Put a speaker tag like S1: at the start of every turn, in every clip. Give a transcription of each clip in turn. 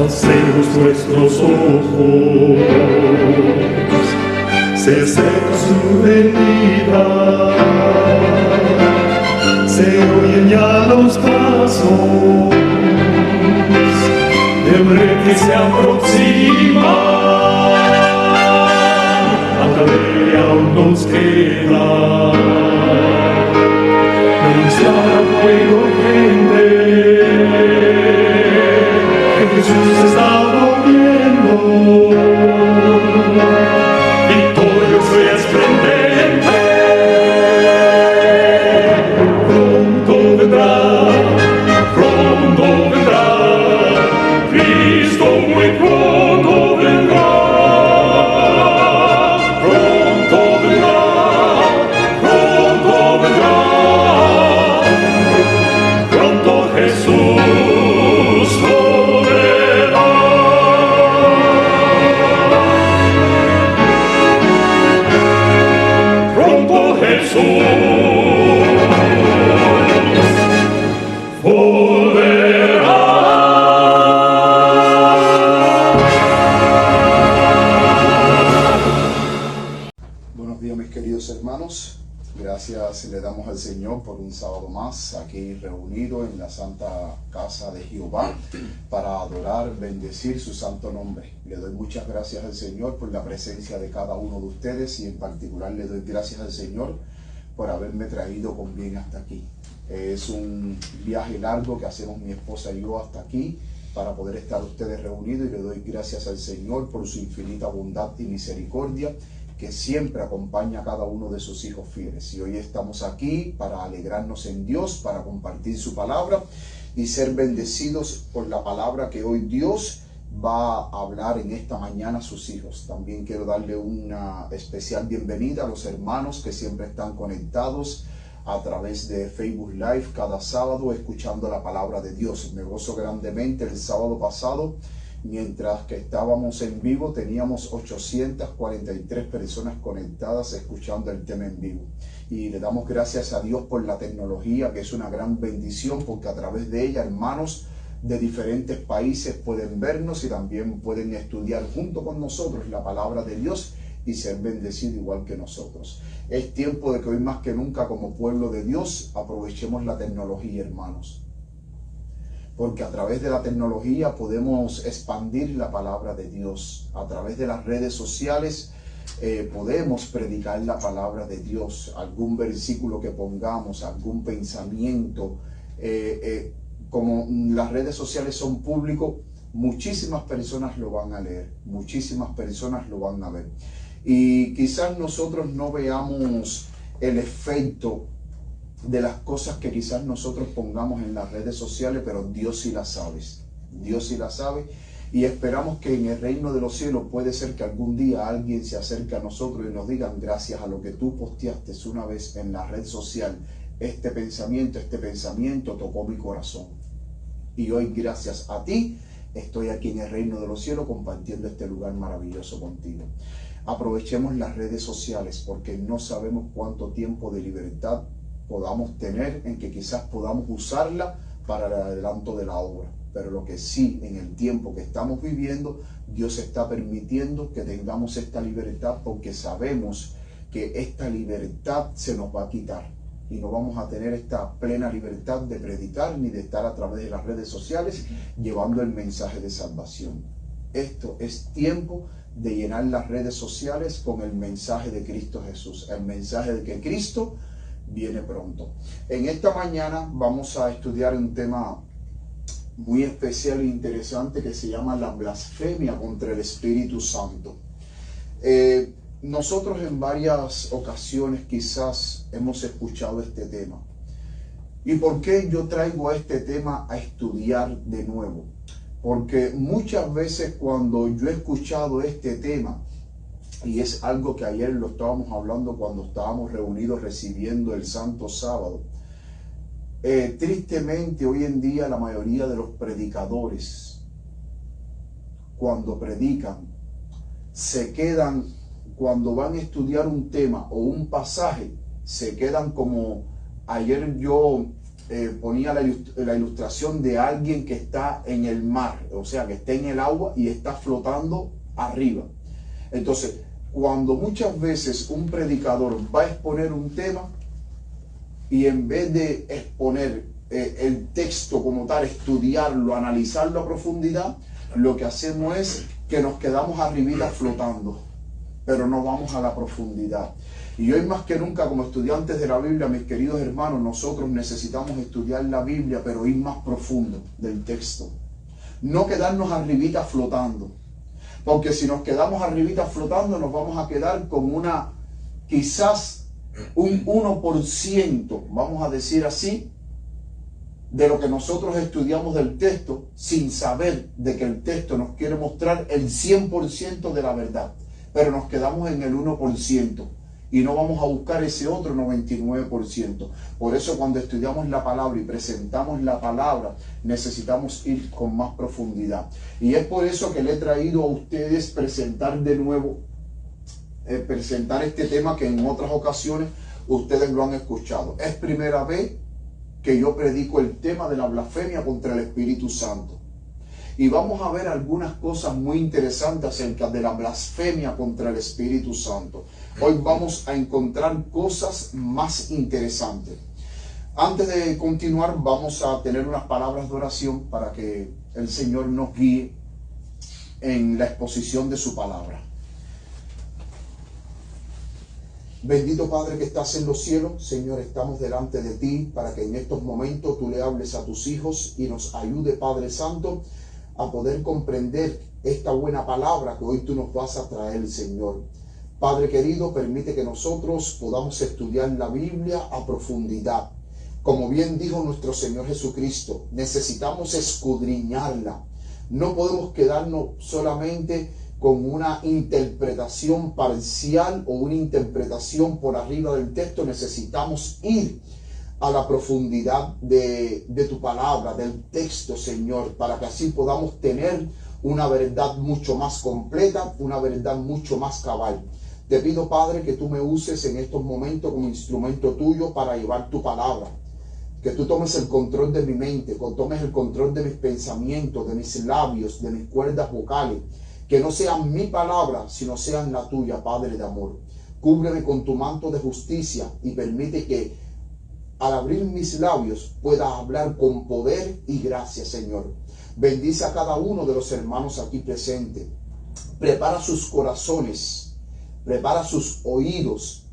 S1: Alcemos nuestros ojos, se acerca su venida, se oyen ya los pasos del rey que se aproxima. Hasta ver aún nos queda anunciar al pueblo gente que Jesús está volviendo, victorioso y esplendente. Pronto vendrá, Cristo muy pronto vendrá. Pronto vendrá, pronto Jesús volverá. Pronto Jesús volverá.
S2: Buenos días, mis queridos hermanos. Gracias le damos al Señor por un sábado más aquí reunido en la Santa Casa de Jehová para adorar, bendecir su santo nombre. Le doy muchas gracias al Señor por la presencia de cada uno de ustedes y en particular le doy gracias al Señor por haberme traído con bien hasta aquí. Es un viaje largo que hacemos mi esposa y yo hasta aquí para poder estar ustedes reunidos, y le doy gracias al Señor por su infinita bondad y misericordia que siempre acompaña a cada uno de sus hijos fieles. Y hoy estamos aquí para alegrarnos en Dios, para compartir su palabra y ser bendecidos por la palabra que hoy Dios va a hablar en esta mañana a sus hijos. También quiero darle una especial bienvenida a los hermanos que siempre están conectados a través de Facebook Live cada sábado escuchando la palabra de Dios. Me gozo grandemente. El sábado pasado, mientras que estábamos en vivo, teníamos 843 personas conectadas escuchando el tema en vivo. Y le damos gracias a Dios por la tecnología, que es una gran bendición, porque a través de ella hermanos de diferentes países pueden vernos y también pueden estudiar junto con nosotros la palabra de Dios y ser bendecidos igual que nosotros. Es tiempo de que hoy más que nunca, como pueblo de Dios, aprovechemos la tecnología, hermanos, porque a través de la tecnología podemos expandir la palabra de Dios. A través de las redes sociales podemos predicar la palabra de Dios. Algún versículo que pongamos, algún pensamiento, como las redes sociales son públicos, muchísimas personas lo van a leer, muchísimas personas lo van a ver. Y quizás nosotros no veamos el efecto de las cosas que quizás nosotros pongamos en las redes sociales, pero Dios sí las sabe. Dios sí las sabe, y esperamos que en el reino de los cielos puede ser que algún día alguien se acerque a nosotros y nos digan: gracias a lo que tú posteaste una vez en la red social, este pensamiento tocó mi corazón. Y hoy, gracias a ti, estoy aquí en el reino de los cielos compartiendo este lugar maravilloso contigo. Aprovechemos las redes sociales, porque no sabemos cuánto tiempo de libertad podamos tener en que quizás podamos usarla para el adelanto de la obra. Pero lo que sí, en el tiempo que estamos viviendo, Dios está permitiendo que tengamos esta libertad, porque sabemos que esta libertad se nos va a quitar y no vamos a tener esta plena libertad de predicar ni de estar a través de las redes sociales llevando el mensaje de salvación. Esto es tiempo de llenar las redes sociales con el mensaje de Cristo Jesús, el mensaje de que Cristo viene pronto. En esta mañana vamos a estudiar un tema muy especial e interesante que se llama la blasfemia contra el Espíritu Santo. Nosotros en varias ocasiones quizás hemos escuchado este tema. ¿Y por qué yo traigo este tema a estudiar de nuevo? Porque muchas veces cuando yo he escuchado este tema, y es algo que ayer lo estábamos hablando cuando estábamos reunidos recibiendo el Santo Sábado, tristemente hoy en día la mayoría de los predicadores, cuando predican, se quedan, cuando van a estudiar un tema o un pasaje, se quedan como ayer yo ponía la ilustración de alguien que está en el mar, o sea, que está en el agua y está flotando arriba. Entonces, cuando muchas veces un predicador va a exponer un tema y en vez de exponer el texto como tal, estudiarlo, analizarlo a profundidad, lo que hacemos es que nos quedamos arribita flotando, pero no vamos a la profundidad. Y hoy más que nunca, como estudiantes de la Biblia, mis queridos hermanos, nosotros necesitamos estudiar la Biblia, pero ir más profundo del texto. No quedarnos arribita flotando. Porque si nos quedamos arribita flotando, nos vamos a quedar con quizás un 1%, vamos a decir así, de lo que nosotros estudiamos del texto, sin saber de que el texto nos quiere mostrar el 100% de la verdad. Pero nos quedamos en el 1%. Y no vamos a buscar ese otro 99%. Por eso cuando estudiamos la palabra y presentamos la palabra, necesitamos ir con más profundidad. Y es por eso que le he traído a ustedes presentar de nuevo, presentar este tema que en otras ocasiones ustedes lo han escuchado. Es primera vez que yo predico el tema de la blasfemia contra el Espíritu Santo. Y vamos a ver algunas cosas muy interesantes acerca de la blasfemia contra el Espíritu Santo. Hoy vamos a encontrar cosas más interesantes. Antes de continuar, vamos a tener unas palabras de oración para que el Señor nos guíe en la exposición de su palabra. Bendito Padre que estás en los cielos, Señor, estamos delante de ti para que en estos momentos tú le hables a tus hijos y nos ayude, Padre Santo, a poder comprender esta buena palabra que hoy tú nos vas a traer, Señor. Padre querido, permite que nosotros podamos estudiar la Biblia a profundidad. Como bien dijo nuestro Señor Jesucristo, necesitamos escudriñarla. No podemos quedarnos solamente con una interpretación parcial o una interpretación por arriba del texto. Necesitamos ir a la profundidad de tu palabra, del texto, Señor, para que así podamos tener una verdad mucho más completa, una verdad mucho más cabal. Te pido, Padre, que tú me uses en estos momentos como instrumento tuyo para llevar tu palabra. Que tú tomes el control de mi mente, que tomes el control de mis pensamientos, de mis labios, de mis cuerdas vocales. Que no sean mi palabra, sino sean la tuya, Padre de amor. Cúbreme con tu manto de justicia y permite que al abrir mis labios pueda hablar con poder y gracia, Señor. Bendice a cada uno de los hermanos aquí presentes. Prepara sus corazones, prepara sus oídos,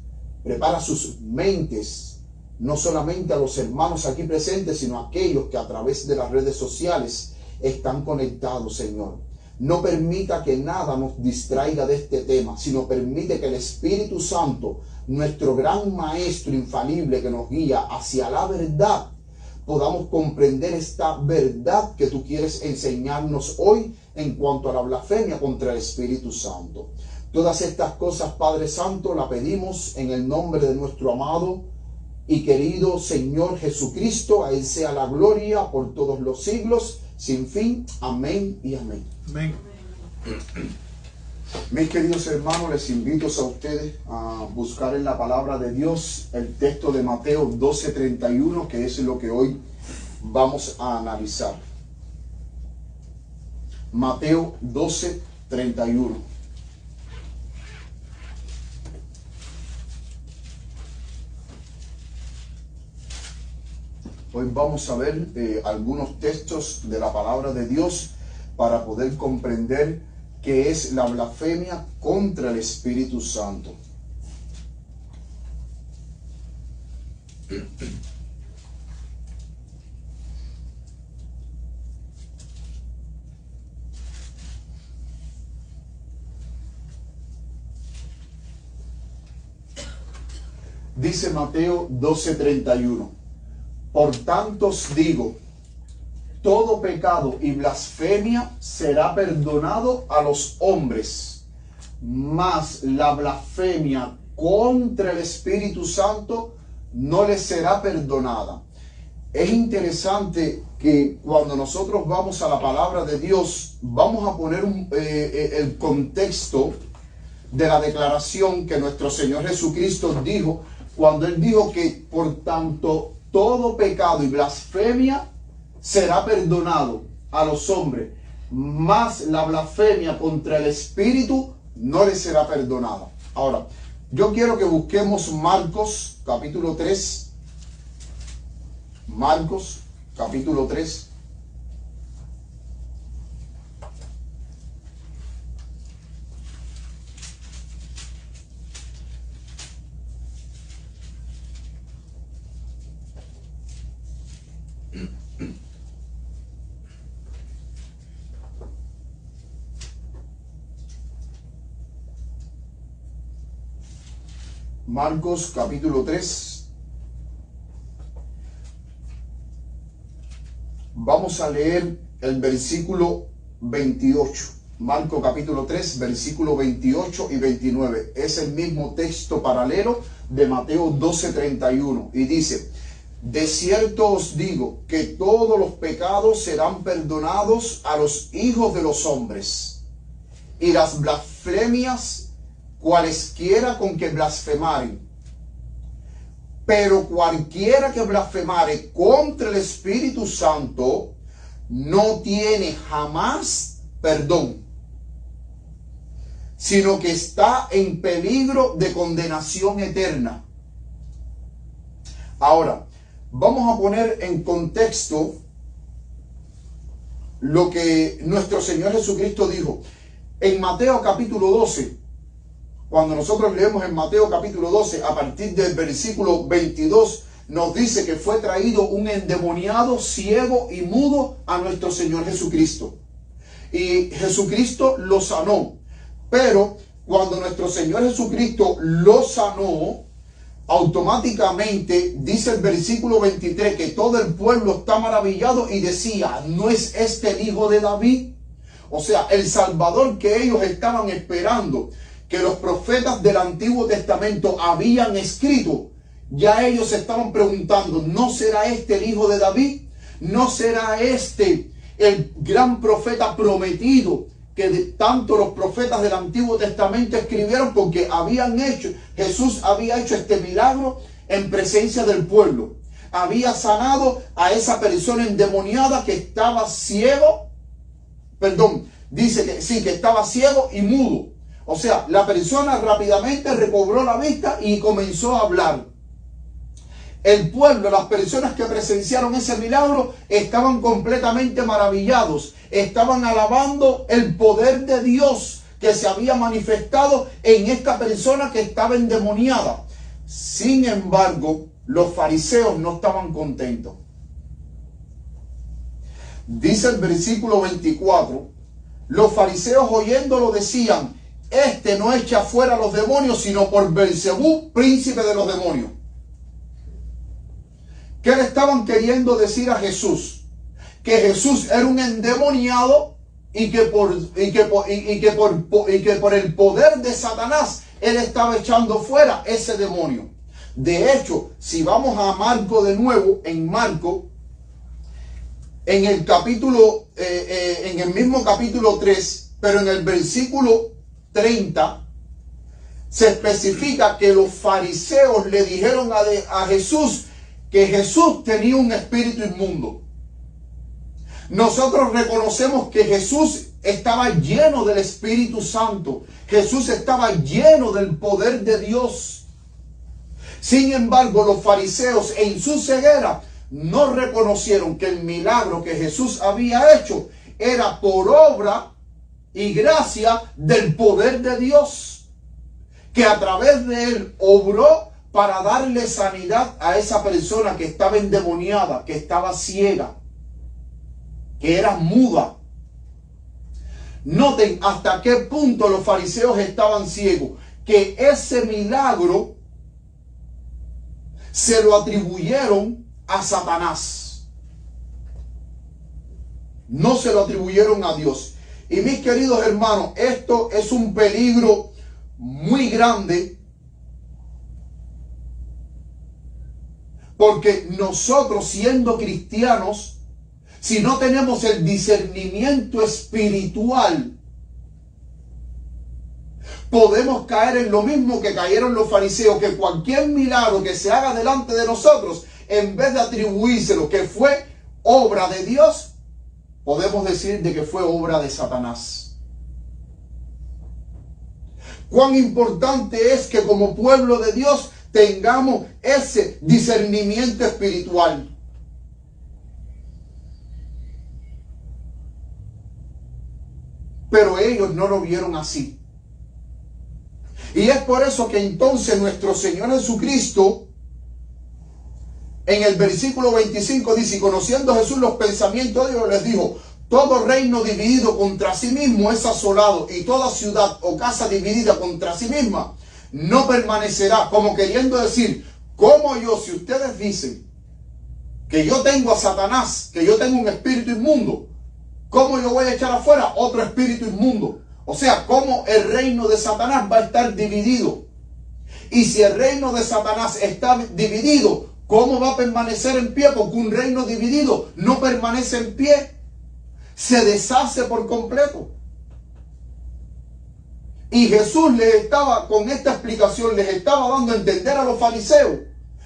S2: prepara sus mentes, no solamente a los hermanos aquí presentes, sino a aquellos que a través de las redes sociales están conectados, Señor. No permita que nada nos distraiga de este tema, sino permite que el Espíritu Santo, nuestro gran maestro infalible que nos guía hacia la verdad, podamos comprender esta verdad que tú quieres enseñarnos hoy en cuanto a la blasfemia contra el Espíritu Santo. Todas estas cosas, Padre Santo, la pedimos en el nombre de nuestro amado y querido Señor Jesucristo. A Él sea la gloria por todos los siglos, sin fin. Amén y amén.
S3: Amén.
S2: Mis queridos hermanos, les invito a ustedes a buscar en la palabra de Dios el texto de Mateo 12:31, que es lo que hoy vamos a analizar. Mateo 12:31. Hoy vamos a ver algunos textos de la palabra de Dios para poder comprender qué es la blasfemia contra el Espíritu Santo. Dice Mateo 12:31. Por tanto os digo, todo pecado y blasfemia será perdonado a los hombres, mas la blasfemia contra el Espíritu Santo no les será perdonada. Es interesante que cuando nosotros vamos a la palabra de Dios, vamos a poner el contexto de la declaración que nuestro Señor Jesucristo dijo, cuando Él dijo que por tanto todo pecado y blasfemia será perdonado a los hombres, mas la blasfemia contra el Espíritu no le será perdonada. Ahora, yo quiero que busquemos Marcos capítulo 3. Marcos capítulo 3. Marcos capítulo 3. Vamos a leer el versículo 28. Marcos capítulo 3, versículo 28 y 29. Es el mismo texto paralelo de Mateo 12:31. Y dice: de cierto os digo que todos los pecados serán perdonados a los hijos de los hombres, y las blasfemias cualesquiera con que blasfemaren. Pero cualquiera que blasfemare contra el Espíritu Santo no tiene jamás perdón, sino que está en peligro de condenación eterna. Ahora, vamos a poner en contexto lo que nuestro Señor Jesucristo dijo en Mateo capítulo 12. Cuando nosotros leemos en Mateo capítulo 12, a partir del versículo 22, nos dice que fue traído un endemoniado, ciego y mudo a nuestro Señor Jesucristo. Y Jesucristo lo sanó. Pero cuando nuestro Señor Jesucristo lo sanó, automáticamente dice el versículo 23 que todo el pueblo está maravillado y decía: ¿no es este el hijo de David? O sea, el Salvador que ellos estaban esperando, que los profetas del Antiguo Testamento habían escrito, ya ellos estaban preguntando: ¿no será este el hijo de David? ¿No será este el gran profeta prometido que tanto los profetas del Antiguo Testamento escribieron? Porque Jesús había hecho este milagro en presencia del pueblo. Había sanado a esa persona endemoniada que estaba ciego. Dice que sí, que estaba ciego y mudo. O sea, la persona rápidamente recobró la vista y comenzó a hablar. El pueblo, las personas que presenciaron ese milagro, estaban completamente maravillados. Estaban alabando el poder de Dios que se había manifestado en esta persona que estaba endemoniada. Sin embargo, los fariseos no estaban contentos. Dice el versículo 24, los fariseos oyéndolo decían: este no echa fuera a los demonios, sino por Beelzebú, príncipe de los demonios. ¿Qué le estaban queriendo decir a Jesús? Que Jesús era un endemoniado y que por el poder de Satanás él estaba echando fuera ese demonio. De hecho, si vamos a Marco de nuevo, en Marco, en el capítulo, en el mismo capítulo 3, pero en el versículo 30, se especifica que los fariseos le dijeron a Jesús que Jesús tenía un espíritu inmundo. Nosotros reconocemos que Jesús estaba lleno del Espíritu Santo. Jesús estaba lleno del poder de Dios. Sin embargo, los fariseos en su ceguera no reconocieron que el milagro que Jesús había hecho era por obra y gracia del poder de Dios, que a través de él obró para darle sanidad a esa persona que estaba endemoniada, que estaba ciega, que era muda. Noten hasta qué punto los fariseos estaban ciegos, que ese milagro se lo atribuyeron a Satanás. No se lo atribuyeron a Dios. Y mis queridos hermanos, esto es un peligro muy grande, porque nosotros, siendo cristianos, si no tenemos el discernimiento espiritual, podemos caer en lo mismo que cayeron los fariseos, que cualquier milagro que se haga delante de nosotros en vez de atribuírselo que fue obra de Dios, podemos decir de que fue obra de Satanás. Cuán importante es que como pueblo de Dios tengamos ese discernimiento espiritual. Pero ellos no lo vieron así. Y es por eso que entonces nuestro Señor Jesucristo, en el versículo 25 dice, y conociendo Jesús los pensamientos de Dios, les dijo, todo reino dividido contra sí mismo es asolado, y toda ciudad o casa dividida contra sí misma no permanecerá. Como queriendo decir, como yo, si ustedes dicen que yo tengo a Satanás, que yo tengo un espíritu inmundo, ¿cómo yo voy a echar afuera otro espíritu inmundo? O sea, ¿cómo el reino de Satanás va a estar dividido? Y si el reino de Satanás está dividido, ¿cómo va a permanecer en pie? Porque un reino dividido no permanece en pie. Se deshace por completo. Y Jesús les estaba, con esta explicación, les estaba dando a entender a los fariseos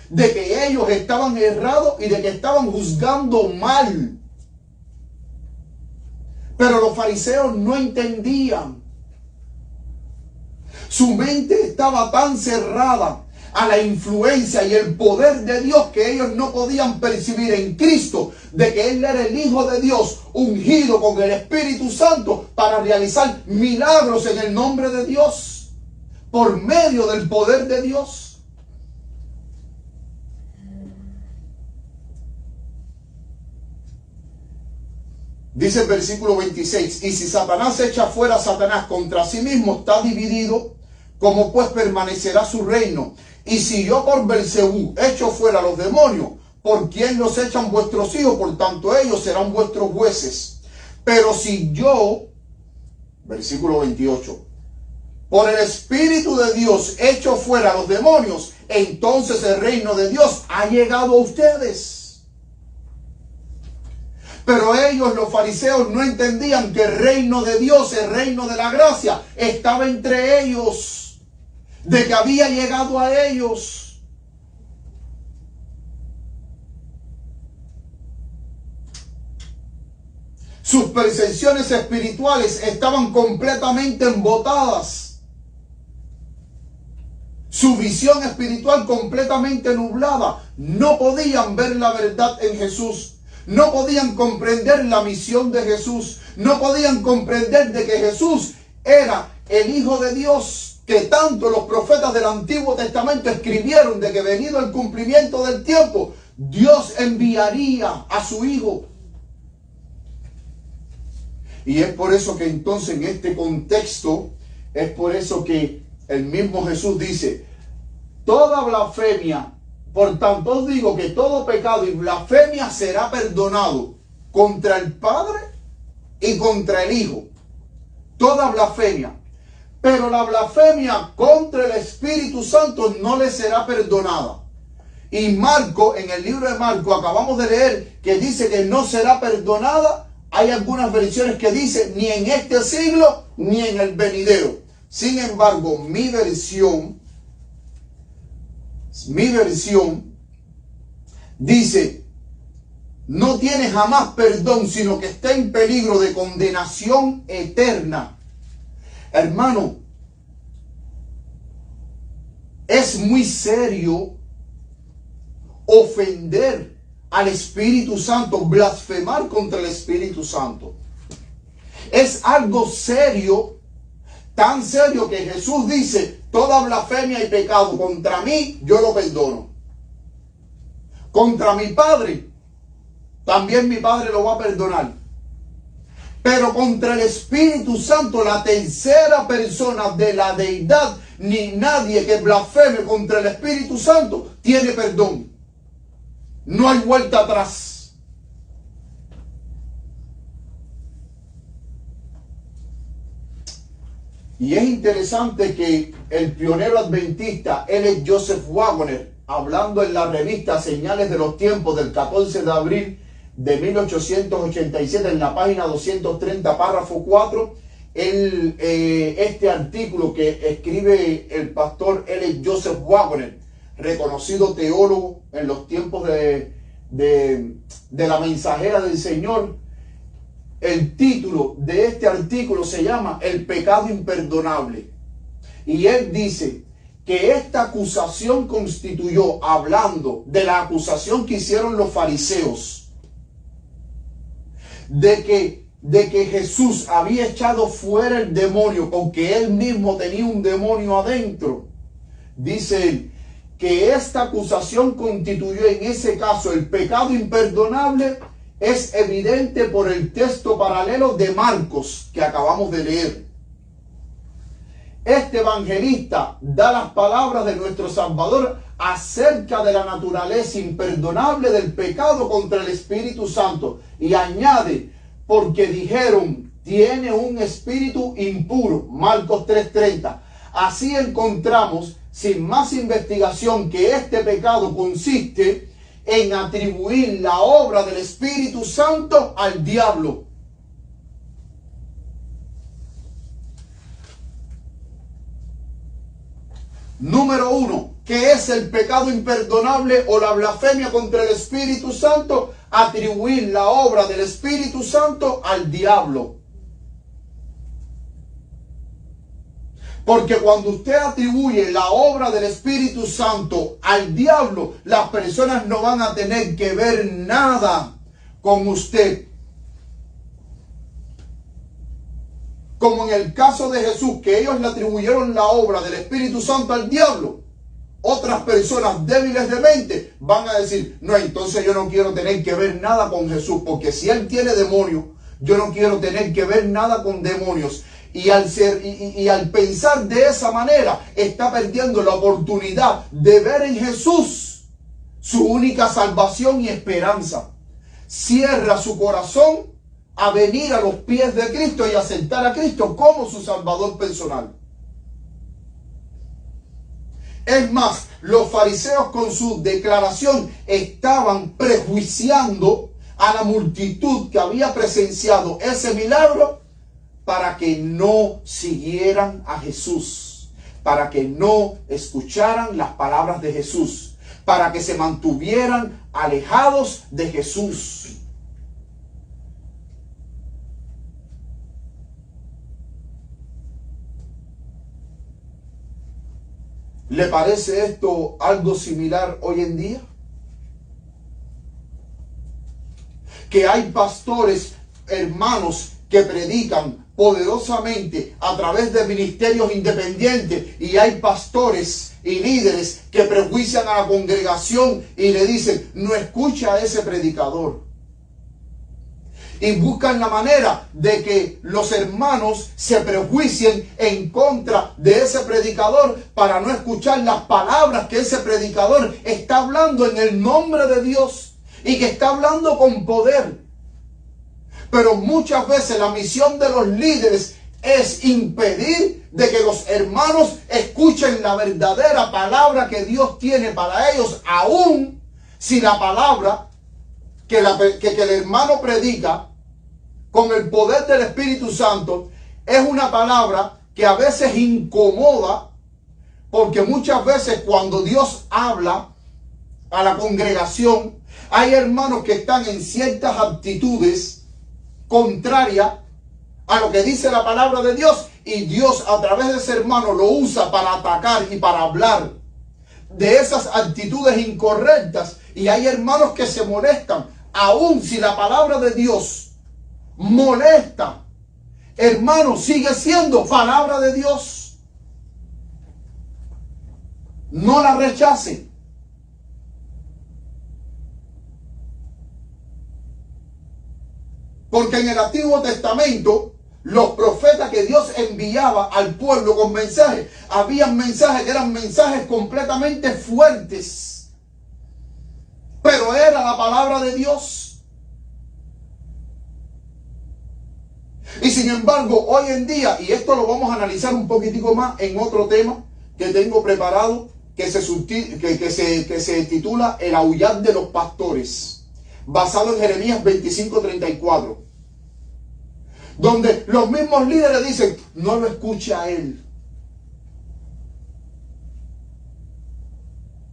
S2: de que ellos estaban errados y de que estaban juzgando mal. Pero los fariseos no entendían. Su mente estaba tan cerrada a la influencia y el poder de Dios que ellos no podían percibir en Cristo de que Él era el Hijo de Dios, ungido con el Espíritu Santo para realizar milagros en el nombre de Dios, por medio del poder de Dios. Dice el versículo 26, y si Satanás echa fuera a Satanás contra sí mismo, está dividido, ¿cómo pues permanecerá su reino? Y si yo por Belzebú echo fuera a los demonios, ¿por quién los echan vuestros hijos? Por tanto ellos serán vuestros jueces. Pero si yo, versículo 28, por el Espíritu de Dios echo fuera a los demonios, entonces el reino de Dios ha llegado a ustedes. Pero ellos, los fariseos, no entendían que el reino de Dios, el reino de la gracia, estaba entre ellos, de que había llegado a ellos. Sus percepciones espirituales estaban completamente embotadas. Su visión espiritual completamente nublada. No podían ver la verdad en Jesús. No podían comprender la misión de Jesús. No podían comprender de que Jesús era el Hijo de Dios, que tanto los profetas del Antiguo Testamento escribieron de que venido el cumplimiento del tiempo, Dios enviaría a su Hijo. Y es por eso que entonces en este contexto, es por eso que el mismo Jesús dice, toda blasfemia, por tanto os digo que todo pecado y blasfemia será perdonado contra el Padre y contra el Hijo. Toda blasfemia. Pero la blasfemia contra el Espíritu Santo no le será perdonada. Y Marco, en el libro de Marco, acabamos de leer que dice que no será perdonada. Hay algunas versiones que dicen ni en este siglo ni en el venidero. Sin embargo, mi versión dice, no tiene jamás perdón, sino que está en peligro de condenación eterna. Hermano, es muy serio ofender al Espíritu Santo, blasfemar contra el Espíritu Santo. Es algo serio, tan serio que Jesús dice, toda blasfemia y pecado contra mí, yo lo perdono. Contra mi Padre, también mi Padre lo va a perdonar. Pero contra el Espíritu Santo, la tercera persona de la deidad, ni nadie que blasfeme contra el Espíritu Santo tiene perdón. No hay vuelta atrás. Y es interesante que el pionero adventista L. Joseph Waggoner, hablando en la revista Señales de los Tiempos del 14 de abril de 1887, en la página 230, párrafo 4, este artículo que escribe el pastor L. Joseph Waggoner, reconocido teólogo en los tiempos de la mensajera del Señor. El título de este artículo se llama El pecado imperdonable. Y él dice que esta acusación constituyó, hablando de la acusación que hicieron los fariseos, de que Jesús había echado fuera el demonio porque él mismo tenía un demonio adentro. Dice él que esta acusación constituyó en ese caso el pecado imperdonable. Es evidente por el texto paralelo de Marcos que acabamos de leer. Este evangelista da las palabras de nuestro Salvador acerca de la naturaleza imperdonable del pecado contra el Espíritu Santo y añade, porque dijeron, tiene un espíritu impuro, Marcos 3:30. Así encontramos, sin más investigación, que este pecado consiste en atribuir la obra del Espíritu Santo al diablo. Número 1, ¿qué es el pecado imperdonable o la blasfemia contra el Espíritu Santo? Atribuir la obra del Espíritu Santo al diablo. Porque cuando usted atribuye la obra del Espíritu Santo al diablo, las personas no van a tener que ver nada con usted. Como en el caso de Jesús, que ellos le atribuyeron la obra del Espíritu Santo al diablo, otras personas débiles de mente van a decir, no, entonces yo no quiero tener que ver nada con Jesús, porque si él tiene demonios, yo no quiero tener que ver nada con demonios. Y al pensar de esa manera, está perdiendo la oportunidad de ver en Jesús su única salvación y esperanza. Cierra su corazón a venir a los pies de Cristo y aceptar a Cristo como su Salvador personal. Es más, los fariseos con su declaración estaban prejuiciando a la multitud que había presenciado ese milagro para que no siguieran a Jesús, para que no escucharan las palabras de Jesús, para que se mantuvieran alejados de Jesús. ¿Le parece esto algo similar hoy en día? Que hay pastores, hermanos, que predican poderosamente a través de ministerios independientes, y hay pastores y líderes que prejuician a la congregación y le dicen, no escucha a ese predicador. Y buscan la manera de que los hermanos se prejuicien en contra de ese predicador para no escuchar las palabras que ese predicador está hablando en el nombre de Dios y que está hablando con poder. Pero muchas veces la misión de los líderes es impedir de que los hermanos escuchen la verdadera palabra que Dios tiene para ellos, aun si la palabra que el hermano predica con el poder del Espíritu Santo es una palabra que a veces incomoda, porque muchas veces cuando Dios habla a la congregación, hay hermanos que están en ciertas actitudes contrarias a lo que dice la palabra de Dios, y Dios a través de ese hermano lo usa para atacar y para hablar de esas actitudes incorrectas, y hay hermanos que se molestan, aun si la palabra de Dios molesta, hermano, sigue siendo palabra de Dios. No la rechace. Porque en el Antiguo Testamento, los profetas que Dios enviaba al pueblo con mensajes, habían mensajes que eran mensajes completamente fuertes, pero era la palabra de Dios. Y sin embargo, hoy en día, y esto lo vamos a analizar un poquitico más en otro tema que tengo preparado, que se titula El aullar de los pastores, basado en Jeremías 25:34. Donde los mismos líderes dicen, no lo escuche a él.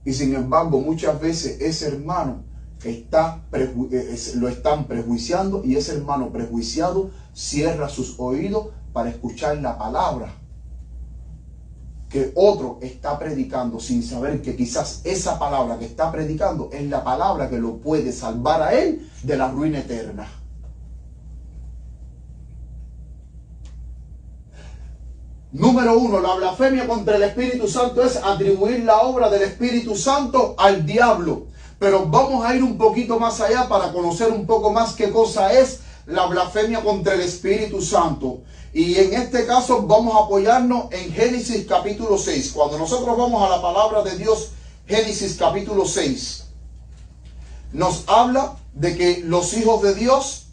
S2: Y sin embargo, muchas veces ese hermano lo están prejuiciando, y ese hermano prejuiciado cierra sus oídos para escuchar la palabra que otro está predicando, sin saber que quizás esa palabra que está predicando es la palabra que lo puede salvar a él de la ruina eterna. Número 1, la blasfemia contra el Espíritu Santo es atribuir la obra del Espíritu Santo al diablo. Pero vamos a ir un poquito más allá para conocer un poco más qué cosa es la blasfemia contra el Espíritu Santo. Y en este caso vamos a apoyarnos en Génesis capítulo 6. Cuando nosotros vamos a la palabra de Dios, Génesis capítulo 6, nos habla de que los hijos de Dios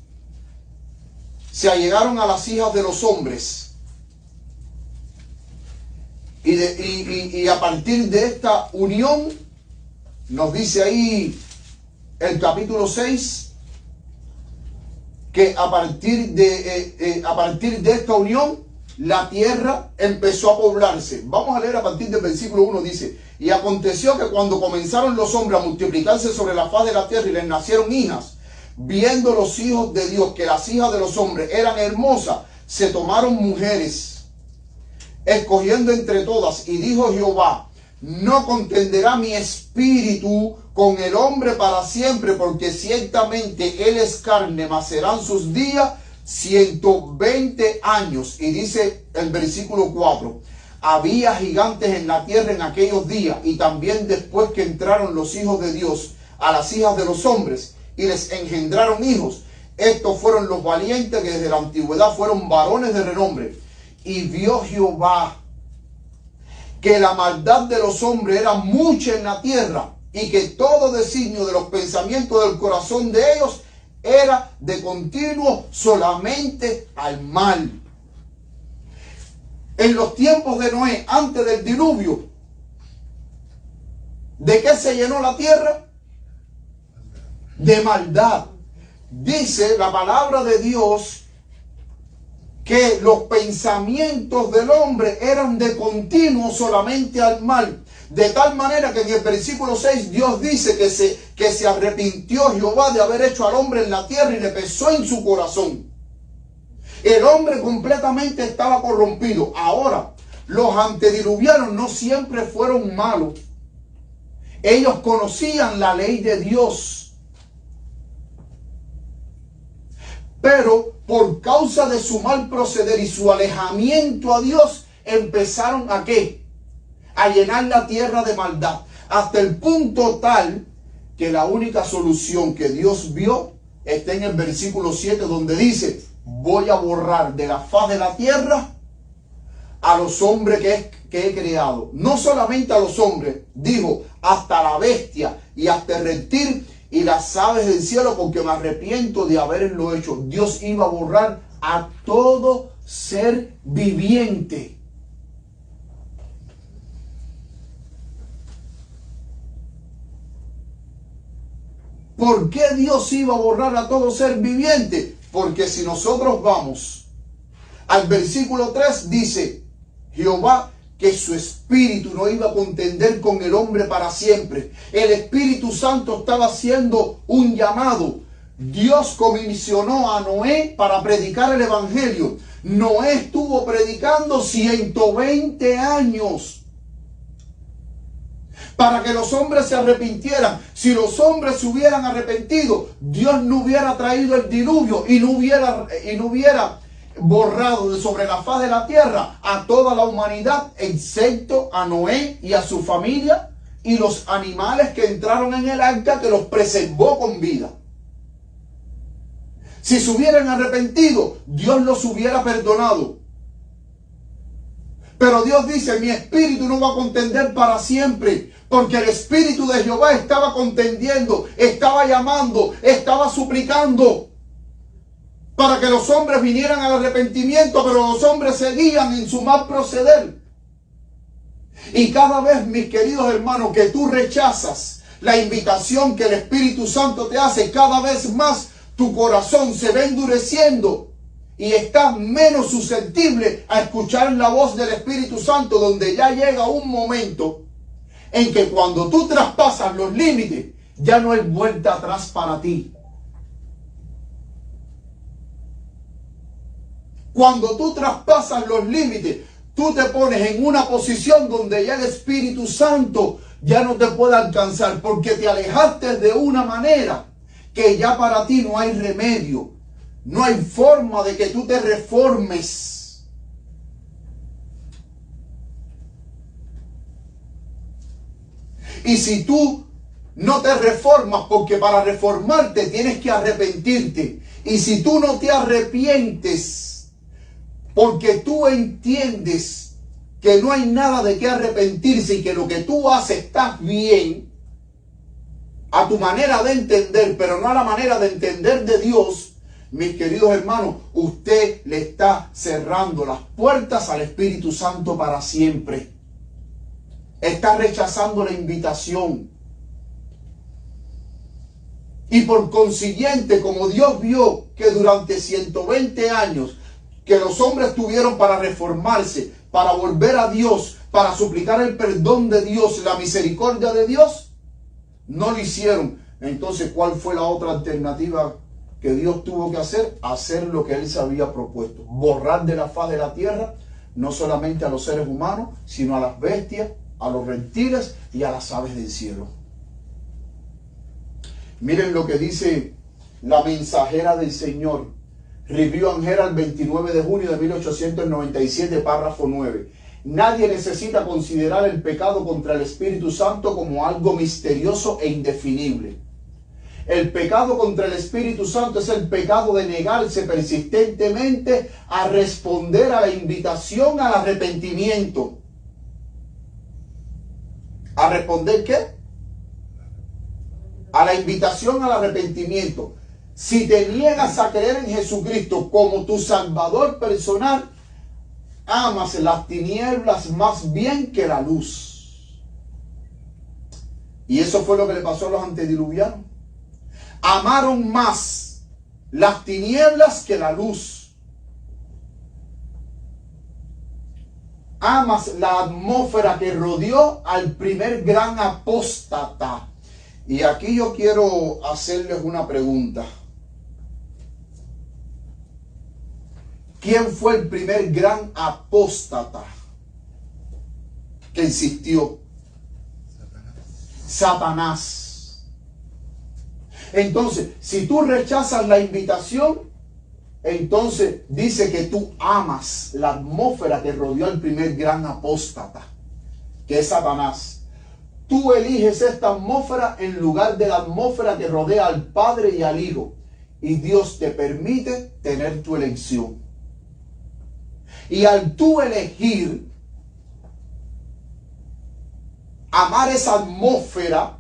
S2: se allegaron a las hijas de los hombres. Y a partir de esta unión, nos dice ahí el capítulo 6, que a partir de esta unión, la tierra empezó a poblarse. Vamos a leer a partir del versículo 1, dice: y aconteció que cuando comenzaron los hombres a multiplicarse sobre la faz de la tierra y les nacieron hijas, viendo los hijos de Dios que las hijas de los hombres eran hermosas, se tomaron mujeres, escogiendo entre todas. Y dijo Jehová: no contenderá mi espíritu con el hombre para siempre, porque ciertamente él es carne, mas serán sus días 120 años. Y dice el versículo 4: había gigantes en la tierra en aquellos días, y también después que entraron los hijos de Dios a las hijas de los hombres, y les engendraron hijos. Estos fueron los valientes que desde la antigüedad fueron varones de renombre. Y vio Jehová que la maldad de los hombres era mucha en la tierra, y que todo designio de los pensamientos del corazón de ellos era de continuo solamente al mal. En los tiempos de Noé, antes del diluvio, ¿de qué se llenó la tierra? De maldad. Dice la palabra de Dios que los pensamientos del hombre eran de continuo solamente al mal. De tal manera que en el versículo 6 Dios dice que se arrepintió Jehová de haber hecho al hombre en la tierra, y le pesó en su corazón. El hombre completamente estaba corrompido. Ahora, los antediluvianos no siempre fueron malos. Ellos conocían la ley de Dios. Pero por causa de su mal proceder y su alejamiento a Dios, empezaron ¿a qué? A llenar la tierra de maldad. Hasta el punto tal que la única solución que Dios vio está en el versículo 7, donde dice: voy a borrar de la faz de la tierra a los hombres que he creado. No solamente a los hombres, dijo, hasta la bestia y hasta el reptil y las aves del cielo, porque me arrepiento de haberlo hecho. Dios iba a borrar a todo ser viviente. ¿Por qué Dios iba a borrar a todo ser viviente? Porque si nosotros vamos al versículo 3, dice Jehová que su espíritu no iba a contender con el hombre para siempre. El Espíritu Santo estaba haciendo un llamado. Dios comisionó a Noé para predicar el evangelio. Noé estuvo predicando 120 años para que los hombres se arrepintieran. Si los hombres se hubieran arrepentido, Dios no hubiera traído el diluvio y no hubiera borrado de sobre la faz de la tierra a toda la humanidad, excepto a Noé y a su familia y los animales que entraron en el arca, que los preservó con vida. Si se hubieran arrepentido, Dios los hubiera perdonado. Pero Dios dice: mi espíritu no va a contender para siempre, porque el espíritu de Jehová estaba contendiendo, estaba llamando, estaba suplicando para que los hombres vinieran al arrepentimiento, pero los hombres seguían en su mal proceder. Y cada vez, mis queridos hermanos, que tú rechazas la invitación que el Espíritu Santo te hace, cada vez más tu corazón se va endureciendo y estás menos susceptible a escuchar la voz del Espíritu Santo, donde ya llega un momento en que cuando tú traspasas los límites, ya no hay vuelta atrás para ti. Cuando tú traspasas los límites, tú te pones en una posición donde ya el Espíritu Santo ya no te puede alcanzar, porque te alejaste de una manera que ya para ti no hay remedio. No hay forma de que tú te reformes. Y si tú no te reformas, porque para reformarte tienes que arrepentirte. Y si tú no te arrepientes, porque tú entiendes que no hay nada de qué arrepentirse y que lo que tú haces está bien, a tu manera de entender, pero no a la manera de entender de Dios, mis queridos hermanos, usted le está cerrando las puertas al Espíritu Santo para siempre. Está rechazando la invitación. Y por consiguiente, como Dios vio que durante 120 años que los hombres tuvieron para reformarse, para volver a Dios, para suplicar el perdón de Dios, la misericordia de Dios, no lo hicieron. Entonces, ¿cuál fue la otra alternativa que Dios tuvo que hacer? Hacer lo que Él se había propuesto. Borrar de la faz de la tierra, no solamente a los seres humanos, sino a las bestias, a los reptiles y a las aves del cielo. Miren lo que dice la mensajera del Señor, Review and Herald, 29 de junio de 1897, párrafo 9. Nadie necesita considerar el pecado contra el Espíritu Santo como algo misterioso e indefinible. El pecado contra el Espíritu Santo es el pecado de negarse persistentemente a responder a la invitación al arrepentimiento. ¿A responder qué? A la invitación al arrepentimiento. Si te niegas a creer en Jesucristo como tu Salvador personal, amas las tinieblas más bien que la luz. Y eso fue lo que le pasó a los antediluvianos. Amaron más las tinieblas que la luz. Amas la atmósfera que rodeó al primer gran apóstata. Y aquí yo quiero hacerles una pregunta. ¿Quién fue el primer gran apóstata que existió? Satanás. Entonces, si tú rechazas la invitación, entonces dice que tú amas la atmósfera que rodeó al primer gran apóstata, que es Satanás. Tú eliges esta atmósfera en lugar de la atmósfera que rodea al Padre y al Hijo. Y Dios te permite tener tu elección. Y al tú elegir amar esa atmósfera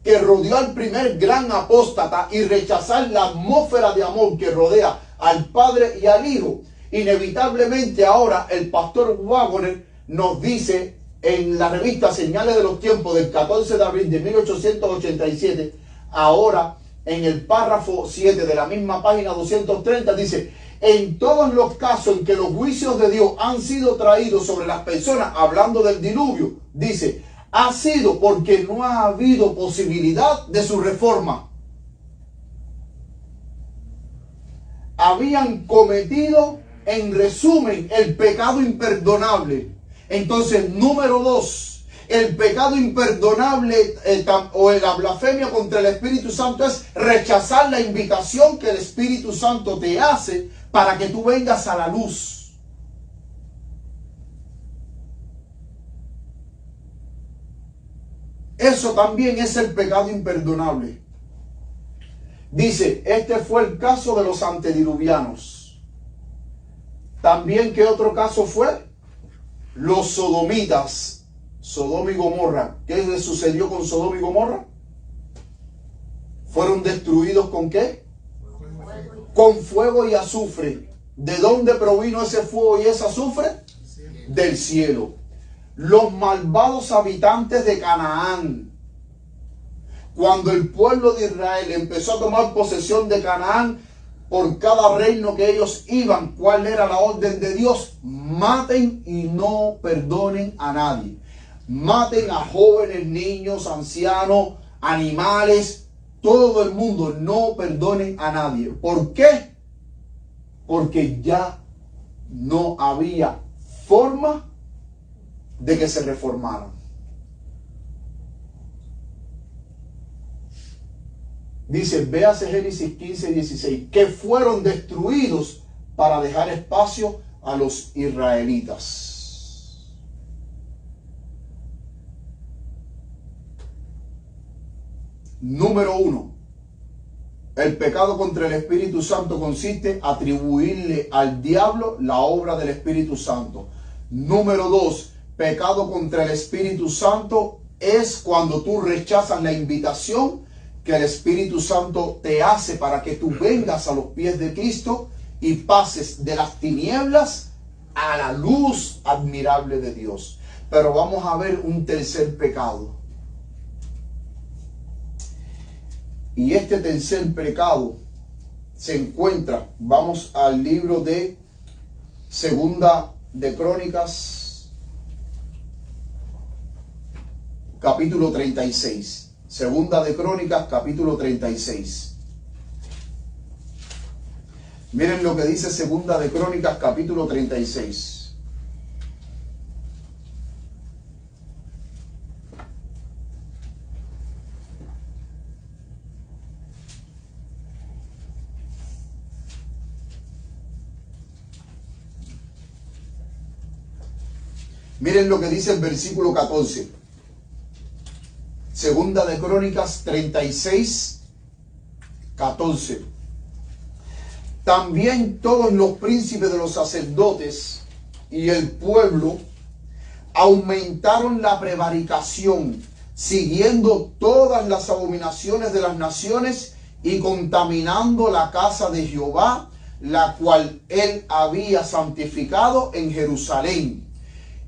S2: que rodeó al primer gran apóstata y rechazar la atmósfera de amor que rodea al Padre y al Hijo, inevitablemente ahora el pastor Wagner nos dice en la revista Señales de los Tiempos del 14 de abril de 1887, ahora en el párrafo 7 de la misma página 230, dice: en todos los casos en que los juicios de Dios han sido traídos sobre las personas, hablando del diluvio, dice, ha sido porque no ha habido posibilidad de su reforma. Habían cometido, en resumen, el pecado imperdonable. Entonces, número 2, el pecado imperdonable o la blasfemia contra el Espíritu Santo es rechazar la invitación que el Espíritu Santo te hace para que tú vengas a la luz. Eso también es el pecado imperdonable. Dice, este fue el caso de los antediluvianos. También, ¿qué otro caso fue? Los sodomitas, Sodoma y Gomorra. ¿Qué le sucedió con Sodoma y Gomorra? Fueron destruidos ¿con qué? Con fuego y azufre. ¿De dónde provino ese fuego y ese azufre? Del cielo. Los malvados habitantes de Canaán. Cuando el pueblo de Israel empezó a tomar posesión de Canaán, por cada reino que ellos iban, ¿cuál era la orden de Dios? Maten y no perdonen a nadie. maten a jóvenes, niños, ancianos, animales, todo el mundo, no perdonen a nadie. ¿Por qué? Porque ya no había forma de que se reformaran. Dice, véase Génesis 15:16, que fueron destruidos para dejar espacio a los israelitas. Número 1. El pecado contra el Espíritu Santo consiste en atribuirle al diablo la obra del Espíritu Santo. Número 2. Pecado contra el Espíritu Santo es cuando tú rechazas la invitación que el Espíritu Santo te hace para que tú vengas a los pies de Cristo y pases de las tinieblas a la luz admirable de Dios. Pero vamos a ver un tercer pecado. Y este tercer pecado se encuentra, vamos al libro de Segunda de Crónicas, capítulo 36. Segunda de Crónicas, capítulo 36. Miren lo que dice Segunda de Crónicas, capítulo 36. Miren lo que dice el versículo 14. Segunda de Crónicas 36, 14. También todos los príncipes de los sacerdotes y el pueblo aumentaron la prevaricación, siguiendo todas las abominaciones de las naciones y contaminando la casa de Jehová, la cual él había santificado en Jerusalén.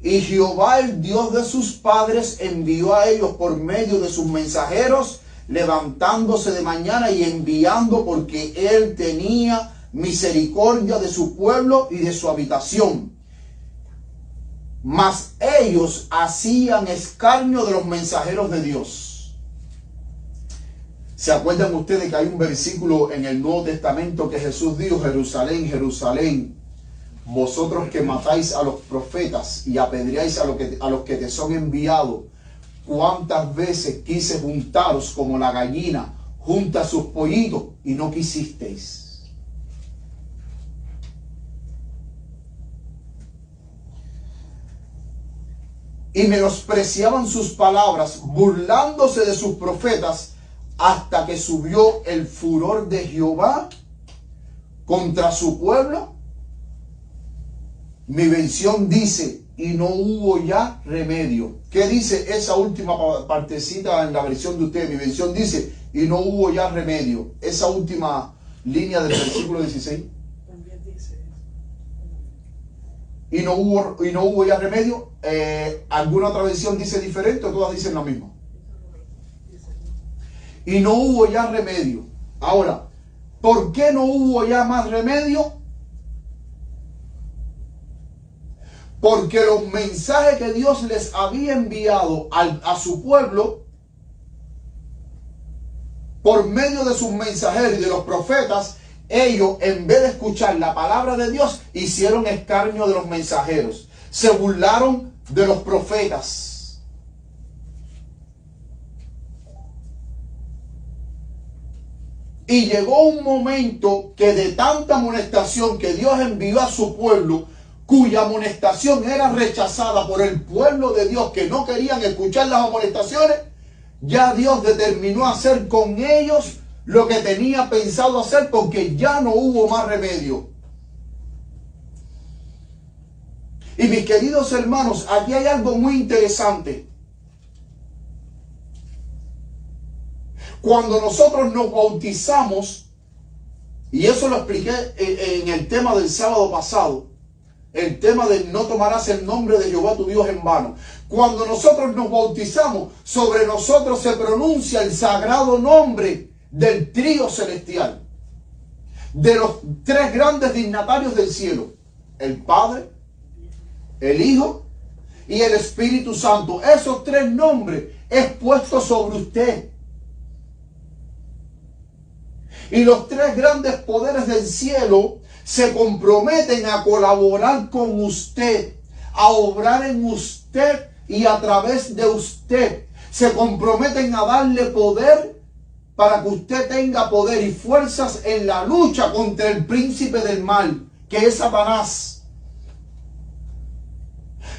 S2: Y Jehová, el Dios de sus padres, envió a ellos por medio de sus mensajeros, levantándose de mañana y enviando, porque él tenía misericordia de su pueblo y de su habitación. Mas ellos hacían escarnio de los mensajeros de Dios. ¿Se acuerdan ustedes que hay un versículo en el Nuevo Testamento que Jesús dijo: Jerusalén, Jerusalén, vosotros que matáis a los profetas y apedreáis a los que te son enviados, cuántas veces quise juntaros como la gallina junta sus pollitos y no quisisteis? Y menospreciaban sus palabras, burlándose de sus profetas, hasta que subió el furor de Jehová contra su pueblo. Mi versión dice, y no hubo ya remedio. ¿Qué dice esa última partecita en la versión de ustedes? Mi versión dice, y no hubo ya remedio. Esa última línea del versículo 16.
S3: También dice
S2: Y no hubo ya remedio. ¿Alguna otra versión dice diferente o todas dicen lo mismo? Y no hubo ya remedio. Ahora, ¿por qué no hubo ya más remedio? Porque los mensajes que Dios les había enviado a su pueblo, por medio de sus mensajeros y de los profetas, ellos, en vez de escuchar la palabra de Dios, hicieron escarnio de los mensajeros. Se burlaron de los profetas. Y llegó un momento que de tanta amonestación que Dios envió a su pueblo, cuya amonestación era rechazada por el pueblo de Dios, que no querían escuchar las amonestaciones, ya Dios determinó hacer con ellos lo que tenía pensado hacer, porque ya no hubo más remedio. Y mis queridos hermanos, aquí hay algo muy interesante. Cuando nosotros nos bautizamos, y eso lo expliqué en el tema del sábado pasado, el tema de no tomarás el nombre de Jehová tu Dios en vano. Cuando nosotros nos bautizamos, sobre nosotros se pronuncia el sagrado nombre del trío celestial, de los tres grandes dignatarios del cielo: el Padre, el Hijo y el Espíritu Santo. Esos tres nombres es puesto sobre usted. Y los tres grandes poderes del cielo se comprometen a colaborar con usted, a obrar en usted y a través de usted. Se comprometen a darle poder para que usted tenga poder y fuerzas en la lucha contra el príncipe del mal, que es Satanás.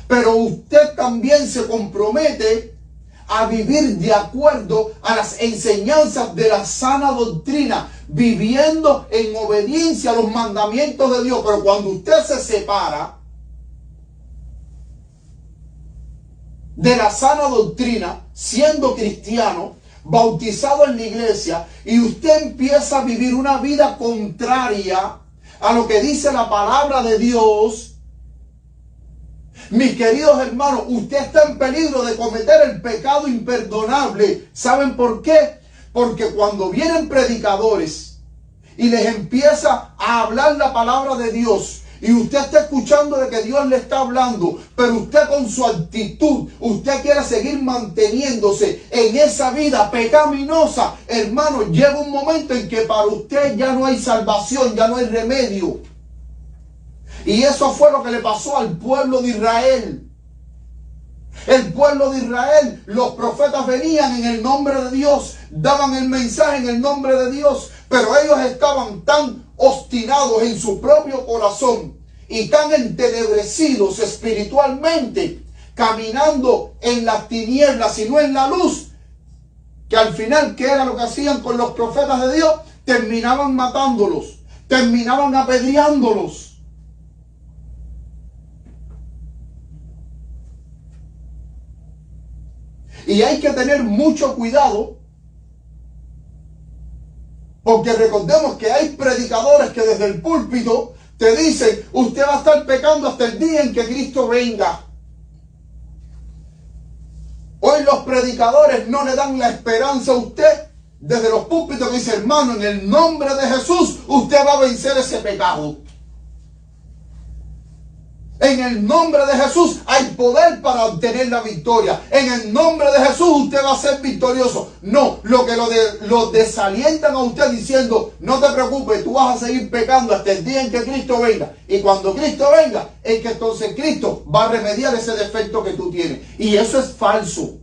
S2: Pero usted también se compromete a vivir de acuerdo a las enseñanzas de la sana doctrina, viviendo en obediencia a los mandamientos de Dios. Pero cuando usted se separa de la sana doctrina, siendo cristiano, bautizado en la iglesia, y usted empieza a vivir una vida contraria a lo que dice la palabra de Dios, mis queridos hermanos, usted está en peligro de cometer el pecado imperdonable. ¿Saben por qué? Porque cuando vienen predicadores y les empieza a hablar la palabra de Dios, y usted está escuchando de que Dios le está hablando, pero usted con su actitud, usted quiere seguir manteniéndose en esa vida pecaminosa, hermano, llega un momento en que para usted ya no hay salvación, ya no hay remedio. Y eso fue lo que le pasó al pueblo de Israel. El pueblo de Israel, los profetas venían en el nombre de Dios, daban el mensaje en el nombre de Dios, pero ellos estaban tan obstinados en su propio corazón y tan entenebrecidos espiritualmente, caminando en las tinieblas y no en la luz, que al final, ¿qué era lo que hacían con los profetas de Dios? Terminaban matándolos, terminaban apedreándolos. Y hay que tener mucho cuidado, porque recordemos que hay predicadores que desde el púlpito te dicen, usted va a estar pecando hasta el día en que Cristo venga. Hoy los predicadores no le dan la esperanza a usted desde los púlpitos que dice, hermano, en el nombre de Jesús usted va a vencer ese pecado. En el nombre de Jesús hay poder para obtener la victoria. En el nombre de Jesús usted va a ser victorioso. No, lo que lo desalientan a usted diciendo, no te preocupes, tú vas a seguir pecando hasta el día en que Cristo venga. Y cuando Cristo venga, es que entonces Cristo va a remediar ese defecto que tú tienes. Y eso es falso.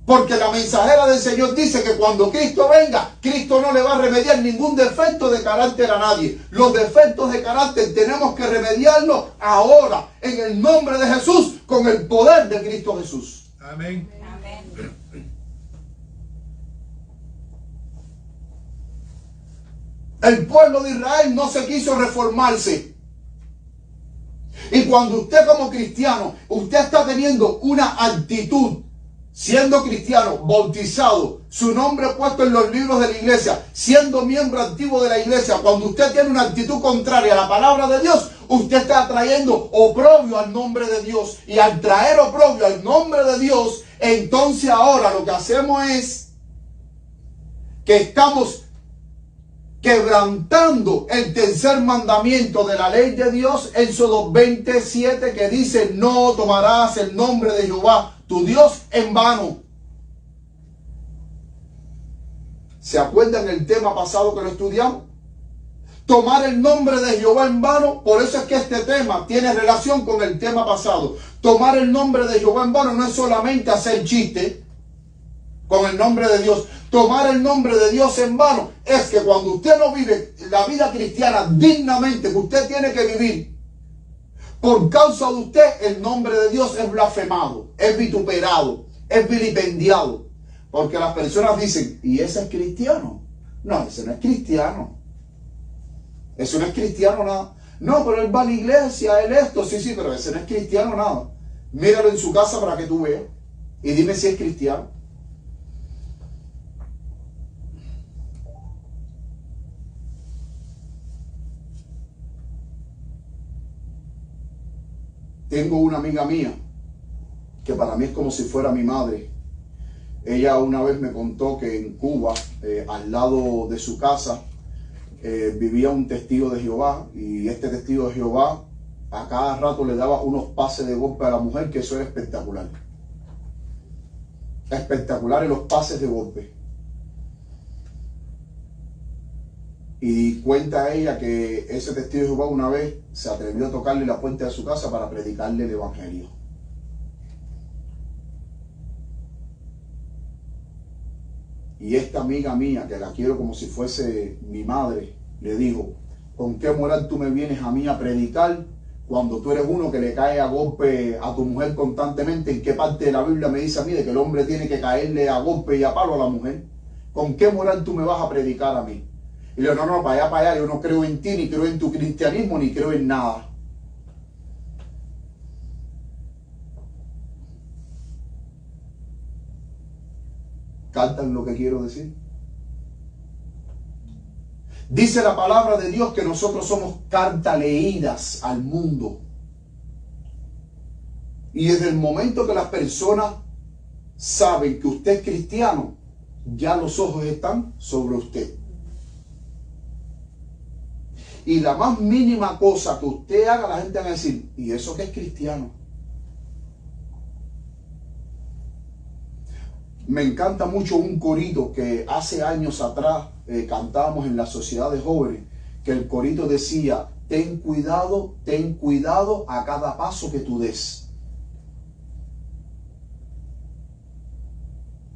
S2: Porque la mensajera del Señor dice que cuando Cristo venga, Cristo no le va a remediar ningún defecto de carácter a nadie. Los defectos de carácter tenemos que remediarlos ahora, en el nombre de Jesús, con el poder de Cristo Jesús.
S3: Amén.
S2: El pueblo de Israel no se quiso reformarse. Y cuando usted como cristiano, usted está teniendo una actitud, siendo cristiano, bautizado, su nombre puesto en los libros de la iglesia, siendo miembro activo de la iglesia, cuando usted tiene una actitud contraria a la palabra de Dios, usted está trayendo oprobio al nombre de Dios. Y al traer oprobio al nombre de Dios, entonces ahora lo que hacemos es que estamos quebrantando el tercer mandamiento de la ley de Dios, Éxodo 27, que dice, no tomarás el nombre de Jehová tu Dios en vano. ¿Se acuerdan el tema pasado que lo estudiamos? Tomar el nombre de Jehová en vano. Por eso es que este tema tiene relación con el tema pasado. Tomar el nombre de Jehová en vano no es solamente hacer chiste con el nombre de Dios. Tomar el nombre de Dios en vano es que cuando usted no vive la vida cristiana dignamente que usted tiene que vivir, por causa de usted, el nombre de Dios es blasfemado, es vituperado, es vilipendiado. Porque las personas dicen, ¿y ese es cristiano? No, ese no es cristiano. Eso no es cristiano nada. No, pero él va a la iglesia, él esto, sí, pero ese no es cristiano nada. Míralo en su casa para que tú veas. Y dime si es cristiano. Tengo una amiga mía que para mí es como si fuera mi madre. Ella una vez me contó que en Cuba, al lado de su casa, vivía un testigo de Jehová. Y este testigo de Jehová a cada rato le daba unos pases de golpe a la mujer, que eso era espectacular. Espectaculares los pases de golpe. Y cuenta ella que ese testigo de Jehová una vez se atrevió a tocarle la puerta de su casa para predicarle el evangelio. Y esta amiga mía, que la quiero como si fuese mi madre, le dijo: ¿con qué moral tú me vienes a mí a predicar cuando tú eres uno que le cae a golpe a tu mujer constantemente? ¿En qué parte de la Biblia me dice a mí de que el hombre tiene que caerle a golpe y a palo a la mujer? ¿Con qué moral tú me vas a predicar a mí? Y le digo: no, para allá, yo no creo en ti, ni creo en tu cristianismo, ni creo en nada. ¿Captan lo que quiero decir? Dice la palabra de Dios que nosotros somos cartas leídas al mundo. Y desde el momento que las personas saben que usted es cristiano, ya los ojos están sobre usted. Y la más mínima cosa que usted haga, la gente va a decir: ¿y eso qué es cristiano? Me encanta mucho un corito que hace años atrás cantábamos en la sociedad de jóvenes, que el corito decía: ten cuidado a cada paso que tú des.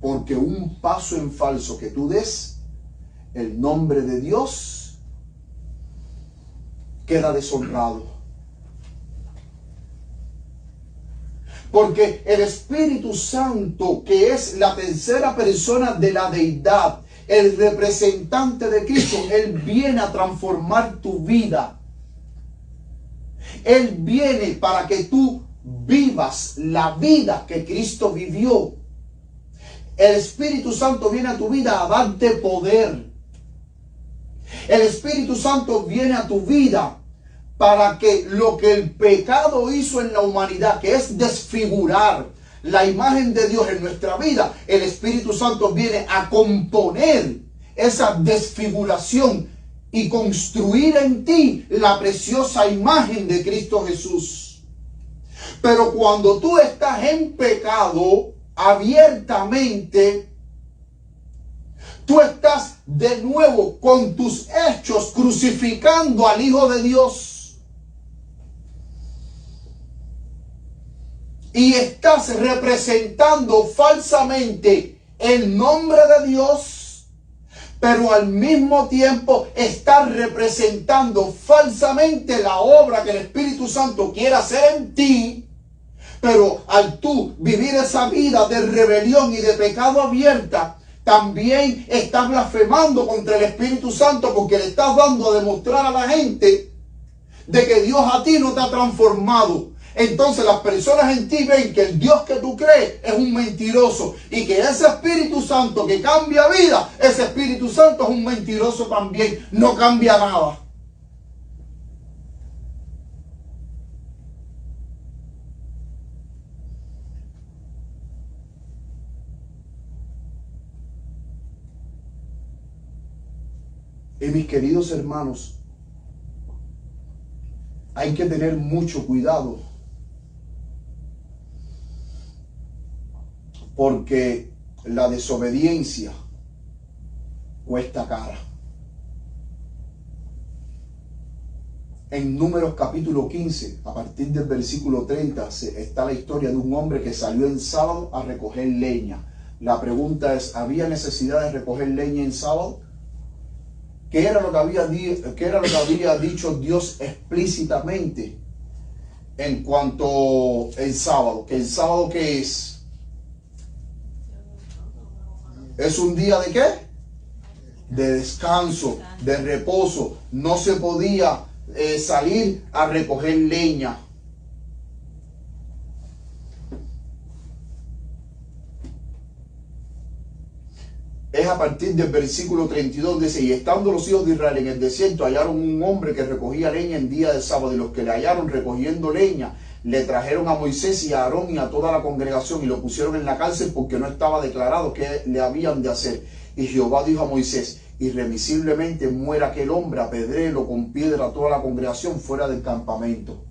S2: Porque un paso en falso que tú des, el nombre de Dios queda deshonrado. Porque el Espíritu Santo, que es la tercera persona de la deidad, el representante de Cristo, Él viene a transformar tu vida. Él viene para que tú vivas la vida que Cristo vivió. El Espíritu Santo viene a tu vida a darte poder. El Espíritu Santo viene a tu vida para que lo que el pecado hizo en la humanidad, que es desfigurar la imagen de Dios en nuestra vida, el Espíritu Santo viene a componer esa desfiguración y construir en ti la preciosa imagen de Cristo Jesús. Pero cuando tú estás en pecado abiertamente, tú estás de nuevo con tus hechos crucificando al Hijo de Dios. Y estás representando falsamente el nombre de Dios, pero al mismo tiempo estás representando falsamente la obra que el Espíritu Santo quiere hacer en ti. Pero al tú vivir esa vida de rebelión y de pecado abierta, también estás blasfemando contra el Espíritu Santo, porque le estás dando a demostrar a la gente de que Dios a ti no te ha transformado. Entonces las personas en ti ven que el Dios que tú crees es un mentiroso, y que ese Espíritu Santo que cambia vida, ese Espíritu Santo es un mentiroso también, no cambia nada. Y mis queridos hermanos, hay que tener mucho cuidado, porque la desobediencia cuesta cara. En Números capítulo 15, a partir del versículo 30, está la historia de un hombre que salió en sábado a recoger leña. La pregunta es: ¿había necesidad de recoger leña en sábado? ¿Qué era lo que había dicho Dios explícitamente en cuanto al sábado? ¿Que el sábado qué es? ¿Es un día de qué? De descanso, de reposo. No se podía salir a recoger leña. Es a partir del versículo 32, dice: y estando los hijos de Israel en el desierto, hallaron un hombre que recogía leña en día de sábado, y los que le hallaron recogiendo leña le trajeron a Moisés y a Aarón y a toda la congregación, y lo pusieron en la cárcel porque no estaba declarado qué le habían de hacer. Y Jehová dijo a Moisés: irremisiblemente muera aquel hombre, apedréelo con piedra a toda la congregación fuera del campamento.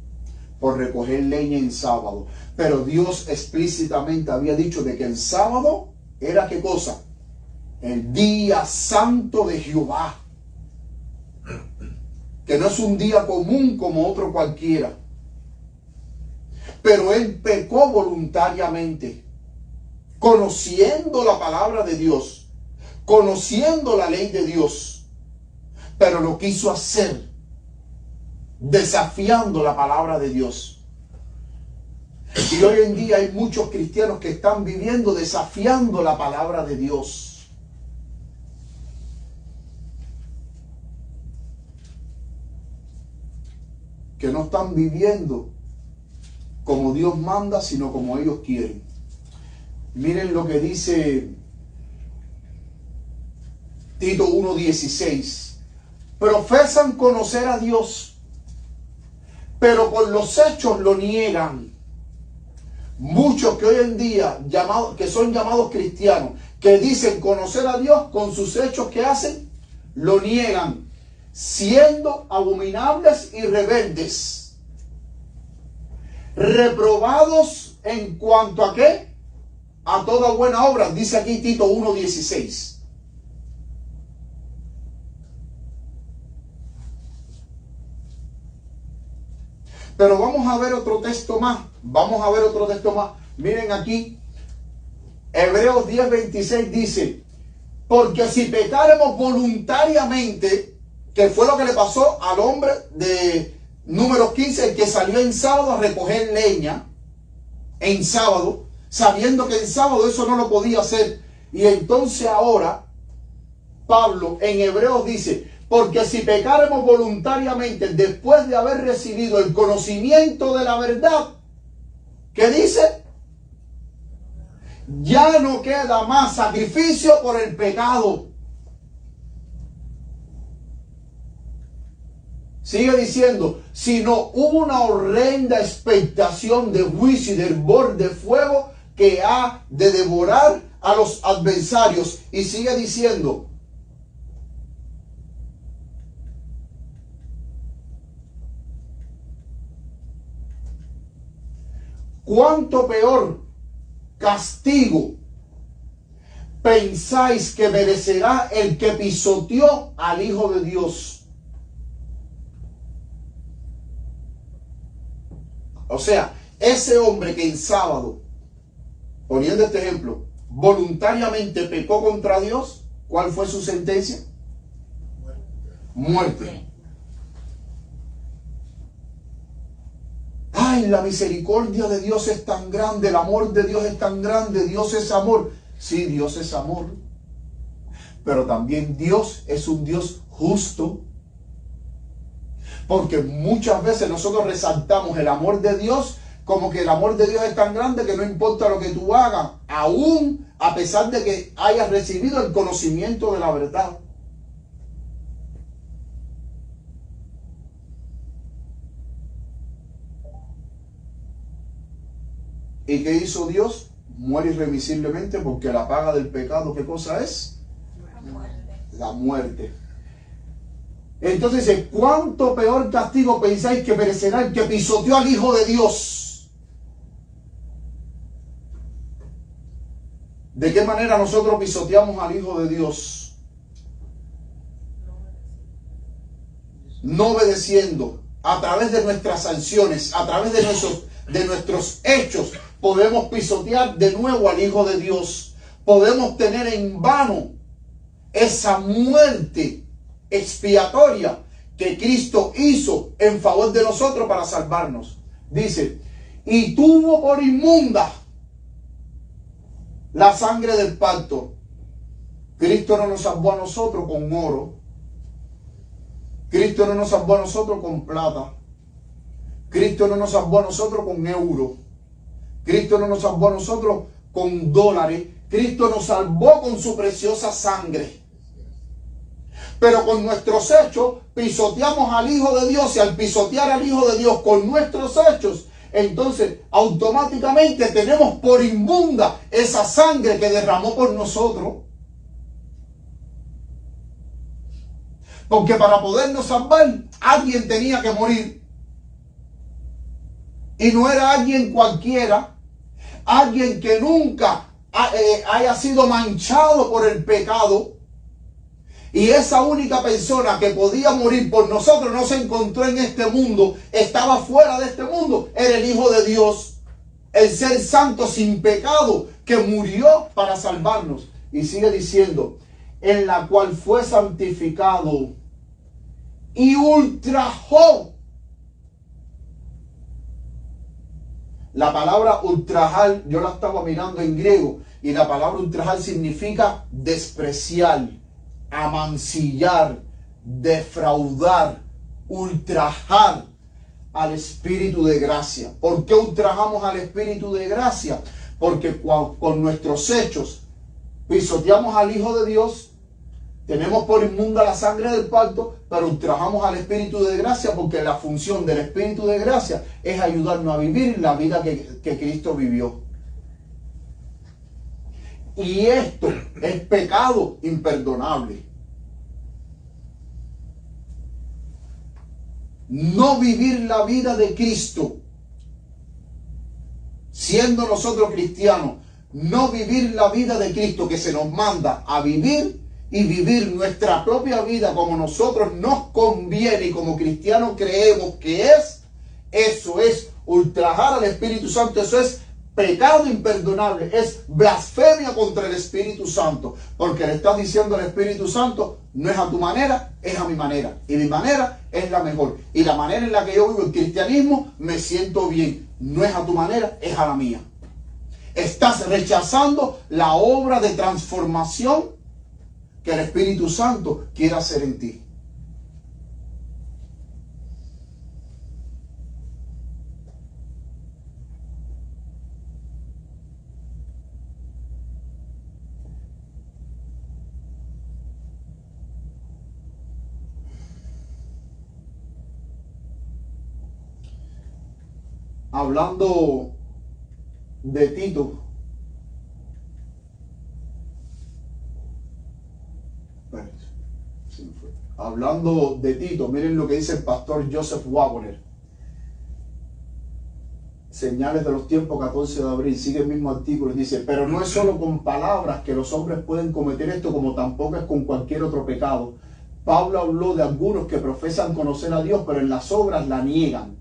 S2: por recoger leña en sábado. Pero Dios explícitamente había dicho de que el sábado era ¿qué cosa? El día santo de Jehová. Que no es un día común como otro cualquiera. Pero él pecó voluntariamente, conociendo la palabra de Dios, conociendo la ley de Dios, pero lo quiso hacer desafiando la palabra de Dios. Y hoy en día hay muchos cristianos que están viviendo desafiando la palabra de Dios. Que no están viviendo como Dios manda, sino como ellos quieren. Miren lo que dice Tito 1:16. Profesan conocer a Dios, pero por los hechos lo niegan. Muchos que hoy en día que son llamados cristianos, que dicen conocer a Dios, con sus hechos que hacen, lo niegan, siendo abominables y rebeldes, reprobados en cuanto a ¿qué? A toda buena obra, dice aquí Tito 1:16. Pero vamos a ver otro texto más. Miren aquí, Hebreos 10:26 dice: porque si pecáremos voluntariamente, que fue lo que le pasó al hombre de Números 15, el que salió en sábado a recoger leña, en sábado, sabiendo que en sábado eso no lo podía hacer. Y entonces ahora, Pablo en Hebreos dice: porque si pecáremos voluntariamente después de haber recibido el conocimiento de la verdad, ¿qué dice? Ya no queda más sacrificio por el pecado. Sigue diciendo, sino una horrenda expectación de juicio y de hervor de fuego que ha de devorar a los adversarios. Y sigue diciendo, ¿cuánto peor castigo pensáis que merecerá el que pisoteó al Hijo de Dios? O sea, ese hombre que en sábado, poniendo este ejemplo, voluntariamente pecó contra Dios, ¿cuál fue su sentencia? Muerte. Ay, la misericordia de Dios es tan grande, el amor de Dios es tan grande, Dios es amor. Sí, Dios es amor. Pero también Dios es un Dios justo. Porque muchas veces nosotros resaltamos el amor de Dios como que el amor de Dios es tan grande que no importa lo que tú hagas, aún a pesar de que hayas recibido el conocimiento de la verdad. ¿Y qué hizo Dios? Muere irremisiblemente, porque la paga del pecado, ¿qué cosa es?
S3: La muerte.
S2: La muerte. Entonces dice, ¿cuánto peor castigo pensáis que merecerá el que pisoteó al Hijo de Dios? ¿De qué manera nosotros pisoteamos al Hijo de Dios? No obedeciendo. A través de nuestras sanciones, a través de nuestros hechos, podemos pisotear de nuevo al Hijo de Dios. Podemos tener en vano esa muerte expiatoria que Cristo hizo en favor de nosotros para salvarnos. Dice, y tuvo por inmunda la sangre del pacto. Cristo no nos salvó a nosotros con oro. Cristo no nos salvó a nosotros con plata. Cristo no nos salvó a nosotros con euro. Cristo no nos salvó a nosotros con dólares. Cristo nos salvó con su preciosa sangre. Pero con nuestros hechos pisoteamos al Hijo de Dios, y al pisotear al Hijo de Dios con nuestros hechos, entonces automáticamente tenemos por inmunda esa sangre que derramó por nosotros. Porque para podernos salvar, alguien tenía que morir. Y no era alguien cualquiera, alguien que nunca haya sido manchado por el pecado. Y esa única persona que podía morir por nosotros no se encontró en este mundo, estaba fuera de este mundo, era el Hijo de Dios, el ser santo sin pecado que murió para salvarnos. Y sigue diciendo, en la cual fue santificado y ultrajó. La palabra ultrajar, yo la estaba mirando en griego, y la palabra ultrajar significa despreciar, amancillar, defraudar, ultrajar al Espíritu de gracia. ¿Por qué ultrajamos al Espíritu de gracia? Porque con nuestros hechos pisoteamos al Hijo de Dios, tenemos por inmunda la sangre del pacto, pero ultrajamos al Espíritu de gracia, porque la función del Espíritu de gracia es ayudarnos a vivir la vida que Cristo vivió. Y esto es pecado imperdonable. No vivir la vida de Cristo, siendo nosotros cristianos, no vivir la vida de Cristo que se nos manda a vivir, y vivir nuestra propia vida como nosotros nos conviene y como cristianos creemos que es, eso es ultrajar al Espíritu Santo, eso es pecado imperdonable, es blasfemia contra el Espíritu Santo, porque le estás diciendo al Espíritu Santo, no es a tu manera, es a mi manera, y mi manera es la mejor, y la manera en la que yo vivo el cristianismo me siento bien, no es a tu manera, es a la mía. Estás rechazando la obra de transformación que el Espíritu Santo quiere hacer en ti. Hablando de Tito, miren lo que dice el pastor Joseph Wagner. Señales de los tiempos, 14 de abril, sigue el mismo artículo y dice, pero no es solo con palabras que los hombres pueden cometer esto, como tampoco es con cualquier otro pecado. Pablo habló de algunos que profesan conocer a Dios, pero en las obras la niegan,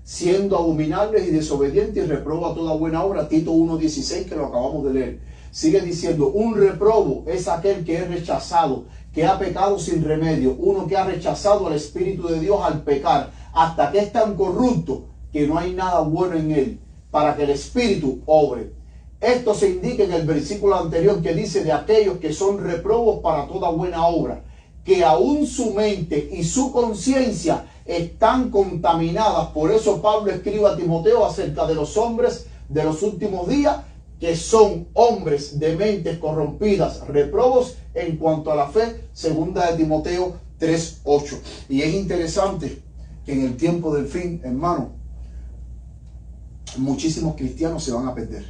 S2: siendo abominables y desobedientes, y reprobo a toda buena obra. Tito 1:16, que lo acabamos de leer. Sigue diciendo, un reprobo es aquel que es rechazado, que ha pecado sin remedio, uno que ha rechazado al Espíritu de Dios al pecar, hasta que es tan corrupto que no hay nada bueno en él, para que el Espíritu obre. Esto se indica en el versículo anterior, que dice de aquellos que son reprobos para toda buena obra, que aún su mente y su conciencia están contaminadas. Por eso Pablo escribe a Timoteo acerca de los hombres de los últimos días, que son hombres de mentes corrompidas, reprobos en cuanto a la fe, segunda de Timoteo 3:8. Y es interesante que en el tiempo del fin, hermano, muchísimos cristianos se van a perder.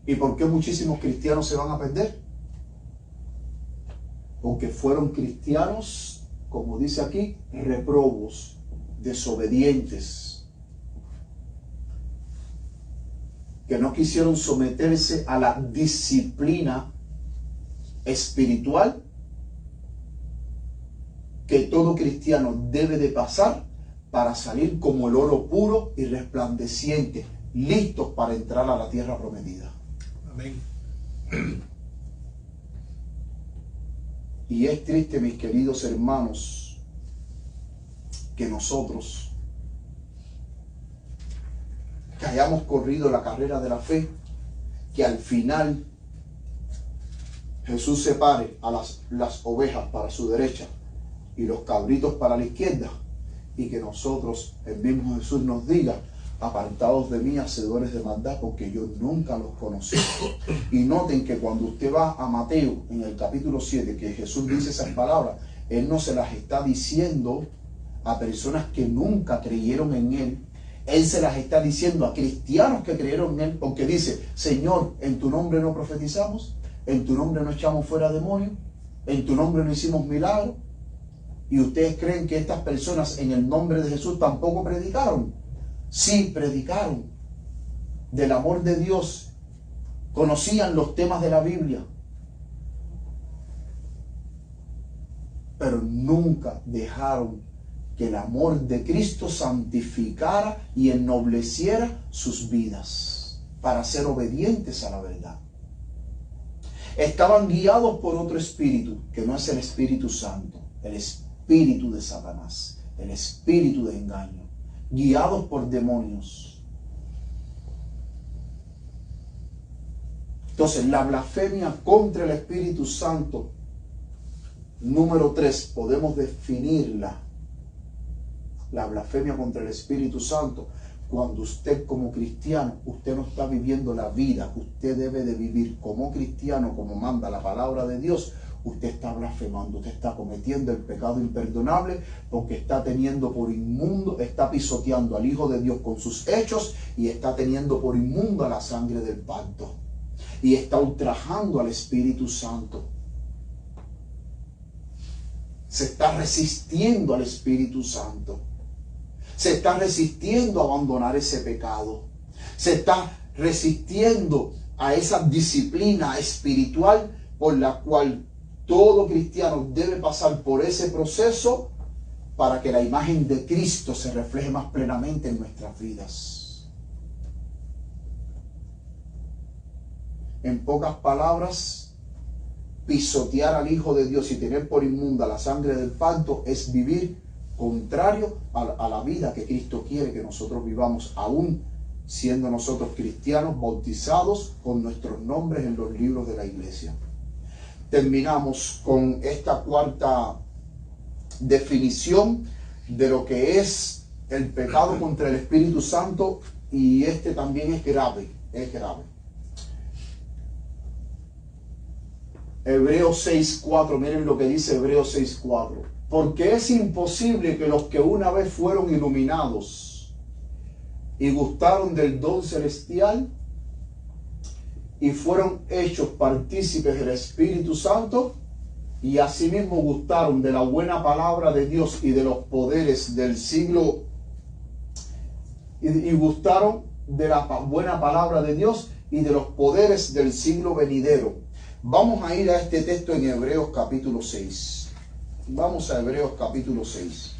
S2: ¿Y por qué muchísimos cristianos se van a perder? Porque fueron cristianos, como dice aquí, reprobos, desobedientes, que no quisieron someterse a la disciplina espiritual que todo cristiano debe de pasar para salir como el oro puro y resplandeciente, listos para entrar a la tierra prometida.
S3: Amén.
S2: Y es triste, mis queridos hermanos, que nosotros, que hayamos corrido la carrera de la fe, que al final Jesús separe a las ovejas para su derecha y los cabritos para la izquierda, y que nosotros, el mismo Jesús nos diga, apartados de mí, hacedores de maldad, porque yo nunca los conocí. Y noten que cuando usted va a Mateo, en el capítulo 7, que Jesús dice esas palabras, Él no se las está diciendo a personas que nunca creyeron en Él. Él se las está diciendo a cristianos que creyeron en Él, porque dice, Señor, en tu nombre no profetizamos, en tu nombre no echamos fuera demonios, en tu nombre no hicimos milagros. ¿Y ustedes creen que estas personas en el nombre de Jesús tampoco predicaron? Sí, predicaron del amor de Dios, conocían los temas de la Biblia, pero nunca dejaron que el amor de Cristo santificara y ennobleciera sus vidas para ser obedientes a la verdad. Estaban guiados por otro espíritu, que no es el Espíritu Santo, el espíritu de Satanás, el espíritu de engaño, guiados por demonios. Entonces, la blasfemia contra el Espíritu Santo, número 3, podemos definirla. La blasfemia contra el Espíritu Santo, cuando usted como cristiano, usted no está viviendo la vida que usted debe de vivir como cristiano, como manda la palabra de Dios, usted está blasfemando, usted está cometiendo el pecado imperdonable, porque está teniendo por inmundo, está pisoteando al Hijo de Dios con sus hechos y está teniendo por inmunda la sangre del pacto y está ultrajando al Espíritu Santo. Se está resistiendo al Espíritu Santo. Se está resistiendo a abandonar ese pecado. Se está resistiendo a esa disciplina espiritual por la cual todo cristiano debe pasar por ese proceso para que la imagen de Cristo se refleje más plenamente en nuestras vidas. En pocas palabras, pisotear al Hijo de Dios y tener por inmunda la sangre del pacto es vivir contrario a la vida que Cristo quiere que nosotros vivamos, aún siendo nosotros cristianos bautizados con nuestros nombres en los libros de la iglesia. Terminamos con esta cuarta definición de lo que es el pecado contra el Espíritu Santo, y este también es grave, es grave. Hebreos 6:4, miren lo que dice Hebreos 6:4. Porque es imposible que los que una vez fueron iluminados y gustaron del don celestial y fueron hechos partícipes del Espíritu Santo y asimismo gustaron de la buena palabra de Dios y de los poderes del siglo y gustaron de la buena palabra de Dios y de los poderes del siglo venidero. Vamos a ir a este texto en Hebreos capítulo 6. Vamos a Hebreos capítulo 6.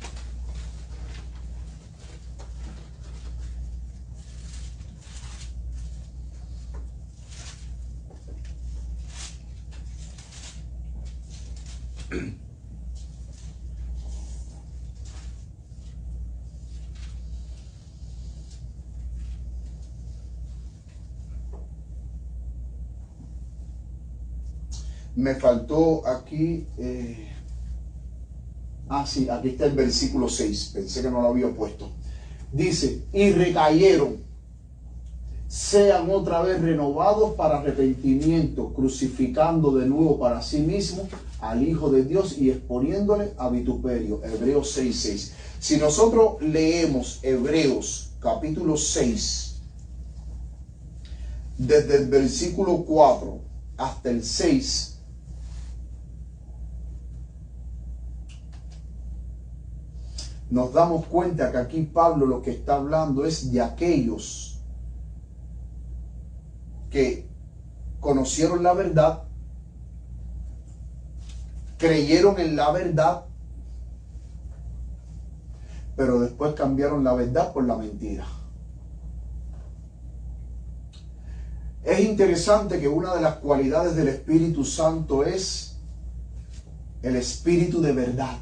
S2: Me faltó aquí... sí, aquí está el versículo 6. Pensé que no lo había puesto. Dice, y recayeron, sean otra vez renovados para arrepentimiento, crucificando de nuevo para sí mismos al Hijo de Dios y exponiéndole a vituperio. Hebreos 6:6. Si nosotros leemos Hebreos capítulo 6, desde el versículo 4 hasta el 6, nos damos cuenta que aquí Pablo lo que está hablando es de aquellos que conocieron la verdad, creyeron en la verdad, pero después cambiaron la verdad por la mentira. Es interesante que una de las cualidades del Espíritu Santo es el Espíritu de verdad.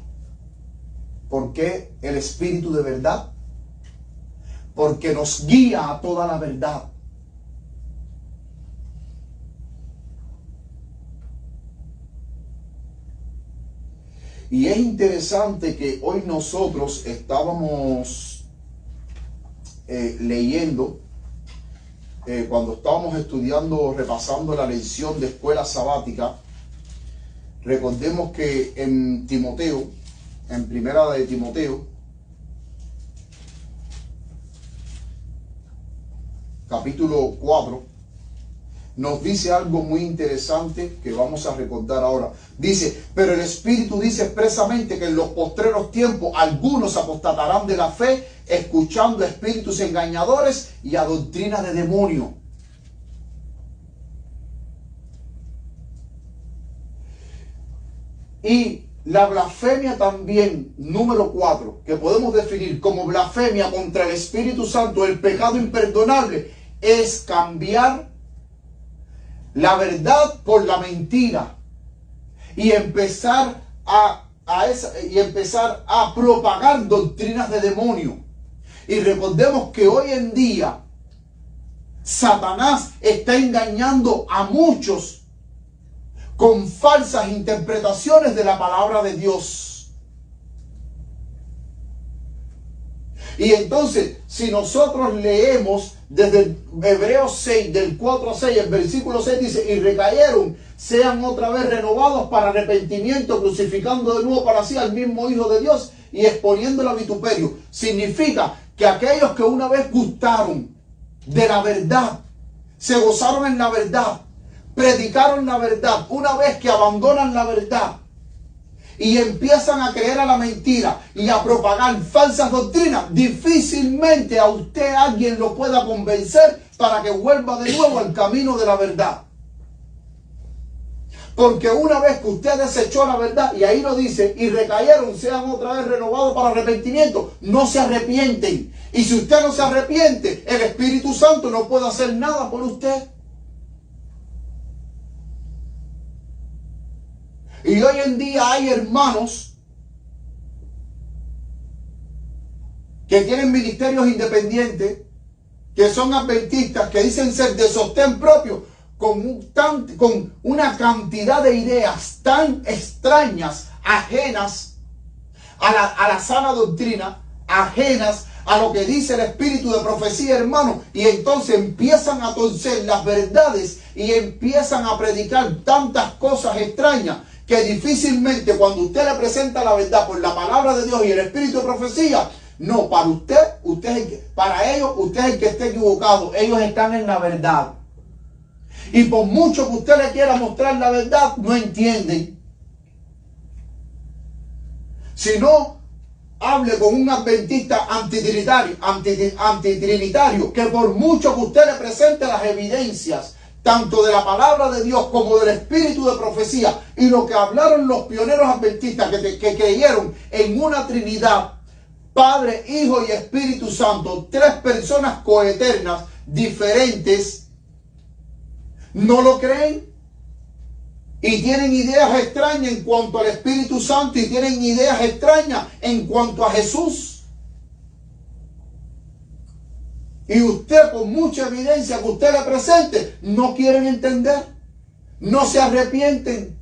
S2: ¿Por qué el Espíritu de verdad? Porque nos guía a toda la verdad. Y es interesante que hoy nosotros estábamos leyendo, cuando estábamos estudiando, repasando la lección de escuela sabática, recordemos que en Timoteo, en primera de Timoteo, capítulo 4, nos dice algo muy interesante que vamos a recordar ahora. Dice, pero el Espíritu dice expresamente que en los postreros tiempos algunos apostatarán de la fe, escuchando espíritus engañadores y a doctrina de demonios. Y la blasfemia también, número 4, que podemos definir como blasfemia contra el Espíritu Santo, el pecado imperdonable, es cambiar la verdad por la mentira y empezar a propagar doctrinas de demonio. Y recordemos que hoy en día Satanás está engañando a muchos con falsas interpretaciones de la palabra de Dios. Y entonces, si nosotros leemos desde Hebreos 6, del 4 a 6, el versículo 6 dice, y recayeron, sean otra vez renovados para arrepentimiento, crucificando de nuevo para sí al mismo Hijo de Dios y exponiéndolo a vituperio. Significa que aquellos que una vez gustaron de la verdad, se gozaron en la verdad, predicaron la verdad, una vez que abandonan la verdad y empiezan a creer a la mentira y a propagar falsas doctrinas, difícilmente a usted alguien lo pueda convencer para que vuelva de nuevo al camino de la verdad. Porque una vez que usted desechó la verdad, y ahí lo dice, y recayeron, sean otra vez renovados para arrepentimiento, no se arrepienten. Y si usted no se arrepiente, el Espíritu Santo no puede hacer nada por usted. Y hoy en día hay hermanos que tienen ministerios independientes, que son adventistas, que dicen ser de sostén propio, con una cantidad de ideas tan extrañas, ajenas a la sana doctrina, ajenas a lo que dice el espíritu de profecía, hermano, y entonces empiezan a torcer las verdades y empiezan a predicar tantas cosas extrañas que difícilmente cuando usted le presenta la verdad por la palabra de Dios y el espíritu de profecía, no, para para ellos, usted es el que esté equivocado. Ellos están en la verdad. Y por mucho que usted le quiera mostrar la verdad, no entienden. Si no, hable con un adventista antitrinitario, que por mucho que usted le presente las evidencias, tanto de la palabra de Dios como del espíritu de profecía, y lo que hablaron los pioneros adventistas que creyeron en una Trinidad, Padre, Hijo y Espíritu Santo, tres personas coeternas, diferentes, no lo creen. Y tienen ideas extrañas en cuanto al Espíritu Santo y tienen ideas extrañas en cuanto a Jesús. Y usted, con mucha evidencia que usted le presente, no quieren entender, no se arrepienten.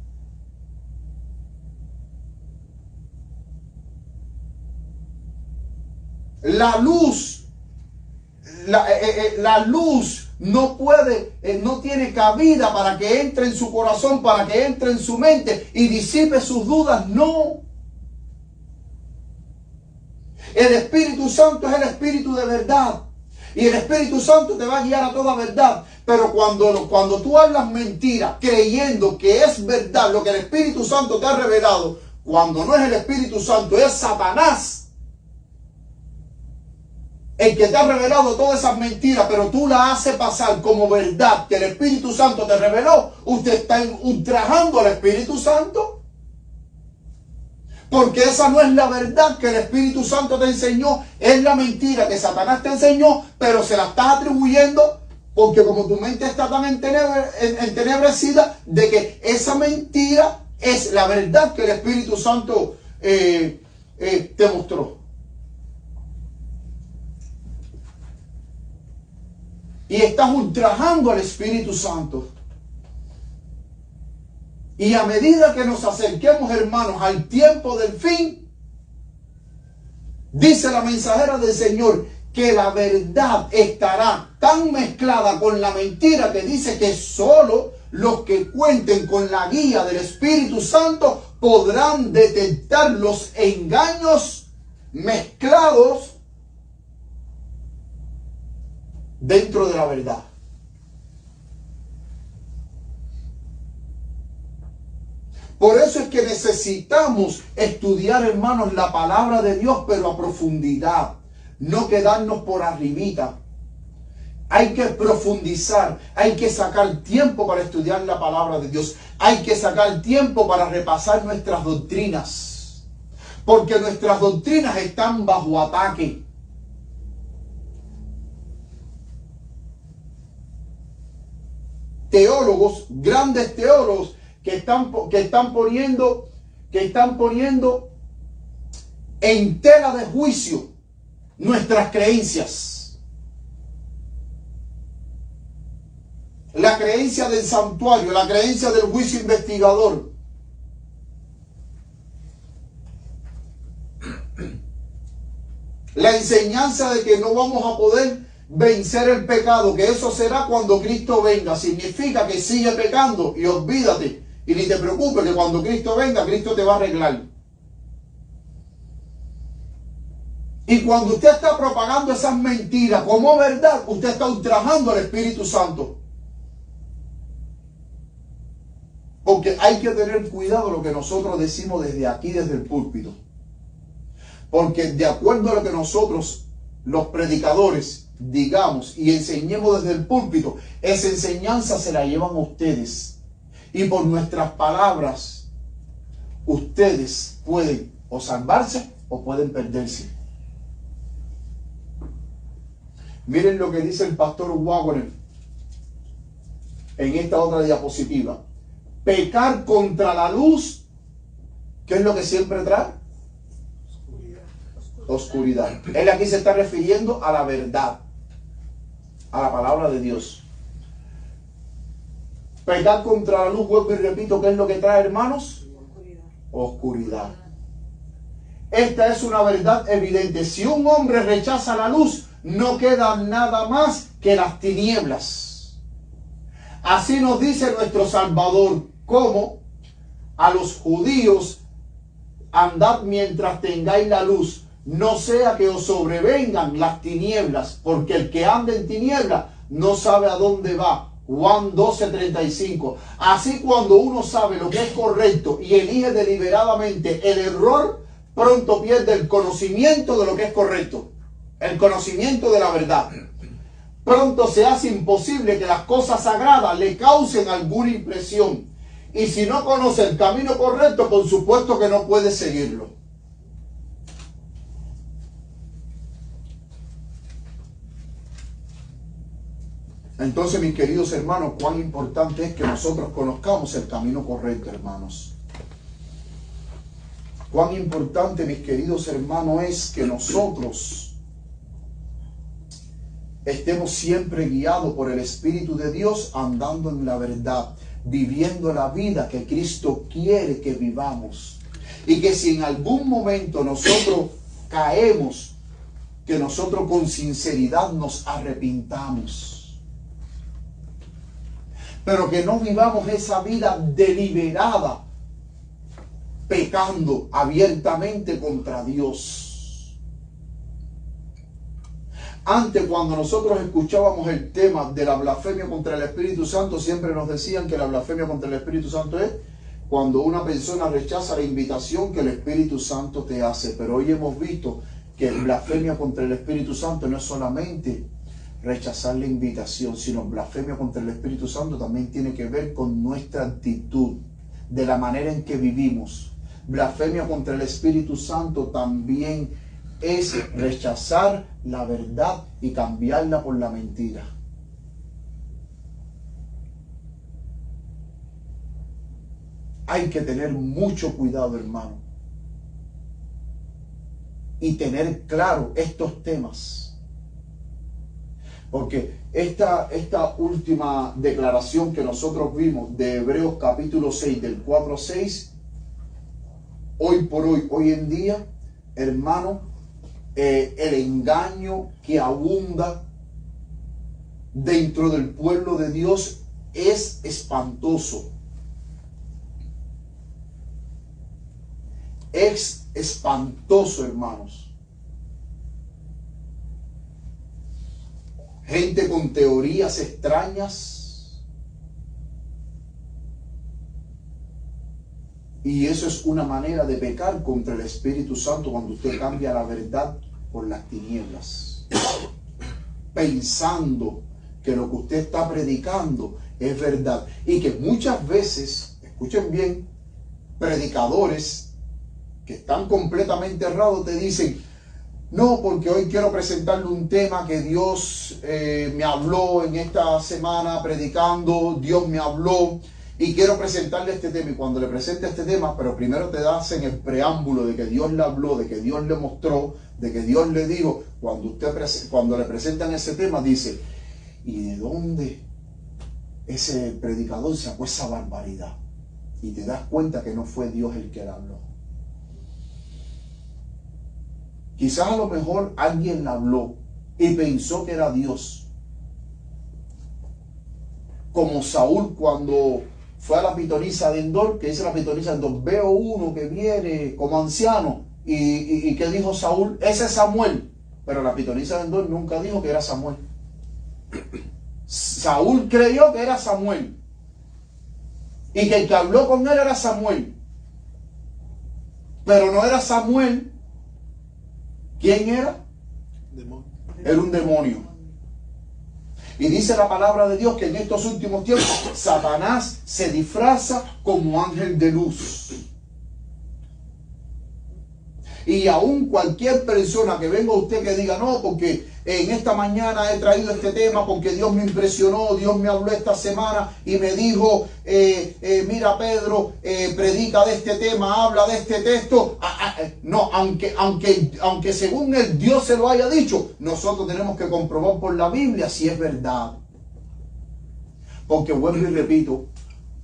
S2: La luz no puede, no tiene cabida para que entre en su corazón, para que entre en su mente y disipe sus dudas. No. El Espíritu Santo es el Espíritu de verdad. Y el Espíritu Santo te va a guiar a toda verdad. Pero cuando tú hablas mentira, creyendo que es verdad lo que el Espíritu Santo te ha revelado, cuando no es el Espíritu Santo, es Satanás el que te ha revelado todas esas mentiras, pero tú las haces pasar como verdad que el Espíritu Santo te reveló, usted está ultrajando al Espíritu Santo. Porque esa no es la verdad que el Espíritu Santo te enseñó, es la mentira que Satanás te enseñó, pero se la estás atribuyendo porque como tu mente está tan entenebrecida de que esa mentira es la verdad que el Espíritu Santo te mostró. Y estás ultrajando al Espíritu Santo. Y a medida que nos acerquemos, hermanos, al tiempo del fin, dice la mensajera del Señor que la verdad estará tan mezclada con la mentira que dice que solo los que cuenten con la guía del Espíritu Santo podrán detectar los engaños mezclados dentro de la verdad. Por eso es que necesitamos estudiar, hermanos, la palabra de Dios, pero a profundidad. No quedarnos por arribita. Hay que profundizar, hay que sacar tiempo para estudiar la palabra de Dios. Hay que sacar tiempo para repasar nuestras doctrinas. Porque nuestras doctrinas están bajo ataque. Teólogos, grandes teólogos, que están poniendo en tela de juicio nuestras creencias. La creencia del santuario, la creencia del juicio investigador. La enseñanza de que no vamos a poder vencer el pecado, que eso será cuando Cristo venga. Significa que sigue pecando y olvídate. Y ni te preocupes que cuando Cristo venga, Cristo te va a arreglar. Y cuando usted está propagando esas mentiras como verdad, usted está ultrajando al Espíritu Santo. Porque hay que tener cuidado lo que nosotros decimos desde aquí, desde el púlpito. Porque de acuerdo a lo que nosotros, los predicadores, digamos y enseñemos desde el púlpito, esa enseñanza se la llevan a ustedes. Y por nuestras palabras, ustedes pueden o salvarse o pueden perderse. Miren lo que dice el pastor Wagner en esta otra diapositiva. Pecar contra la luz, ¿qué es lo que siempre trae? Oscuridad. Él aquí se está refiriendo a la verdad, a la palabra de Dios. Pecar contra la luz, vuelvo y repito, ¿qué es lo que trae, hermanos? Oscuridad. Esta es una verdad evidente. Si un hombre rechaza la luz, no queda nada más que las tinieblas. Así nos dice nuestro Salvador, como a los judíos: andad mientras tengáis la luz, no sea que os sobrevengan las tinieblas, porque el que anda en tinieblas no sabe a dónde va. Juan 12:35. Así, cuando uno sabe lo que es correcto y elige deliberadamente el error, pronto pierde el conocimiento de lo que es correcto, el conocimiento de la verdad. Pronto se hace imposible que las cosas sagradas le causen alguna impresión. Y si no conoce el camino correcto, por supuesto que no puede seguirlo. Entonces, mis queridos hermanos, cuán importante es que nosotros conozcamos el camino correcto, hermanos. Cuán importante, mis queridos hermanos, es que nosotros estemos siempre guiados por el Espíritu de Dios, andando en la verdad, viviendo la vida que Cristo quiere que vivamos. Y que si en algún momento nosotros caemos, que nosotros con sinceridad nos arrepintamos. Pero que no vivamos esa vida deliberada, pecando abiertamente contra Dios. Antes, cuando nosotros escuchábamos el tema de la blasfemia contra el Espíritu Santo, siempre nos decían que la blasfemia contra el Espíritu Santo es cuando una persona rechaza la invitación que el Espíritu Santo te hace. Pero hoy hemos visto que blasfemia contra el Espíritu Santo no es solamente rechazar la invitación, sino blasfemia contra el Espíritu Santo también tiene que ver con nuestra actitud, de la manera en que vivimos. Blasfemia contra el Espíritu Santo también es rechazar la verdad y cambiarla por la mentira. Hay que tener mucho cuidado, hermano, y tener claro estos temas. Porque esta última declaración que nosotros vimos de Hebreos capítulo 6, del 4 a 6, hoy por hoy, hoy en día, hermano, el engaño que abunda dentro del pueblo de Dios es espantoso. Es espantoso, hermanos. Gente con teorías extrañas. Y eso es una manera de pecar contra el Espíritu Santo cuando usted cambia la verdad por las tinieblas. Pensando que lo que usted está predicando es verdad. Y que muchas veces, escuchen bien, predicadores que están completamente errados te dicen: no, porque hoy quiero presentarle un tema que Dios me habló en esta semana predicando, Dios me habló y quiero presentarle este tema. Y cuando le presenta este tema, pero primero te das en el preámbulo de que Dios le habló, de que Dios le mostró, de que Dios le dijo, cuando le presentan ese tema, dice: ¿y de dónde ese predicador sacó esa barbaridad? Y te das cuenta que no fue Dios el que le habló. Quizás a lo mejor alguien le habló y pensó que era Dios. Como Saúl cuando fue a la pitonisa de Endor, que dice la pitonisa de Endor: veo uno que viene como anciano. Y que dijo Saúl: ese es Samuel. Pero la pitonisa de Endor nunca dijo que era Samuel. Saúl creyó que era Samuel. Y que el que habló con él era Samuel. Pero no era Samuel. ¿Quién era?
S3: Demonio.
S2: Era un demonio. Y dice la palabra de Dios que en estos últimos tiempos Satanás se disfraza como ángel de luz. Y aún cualquier persona que venga a usted que diga: no, porque en esta mañana he traído este tema porque Dios me impresionó, Dios me habló esta semana y me dijo, mira Pedro, predica de este tema, habla de este texto. No, aunque según el Dios se lo haya dicho, nosotros tenemos que comprobar por la Biblia si es verdad. Porque vuelvo y repito,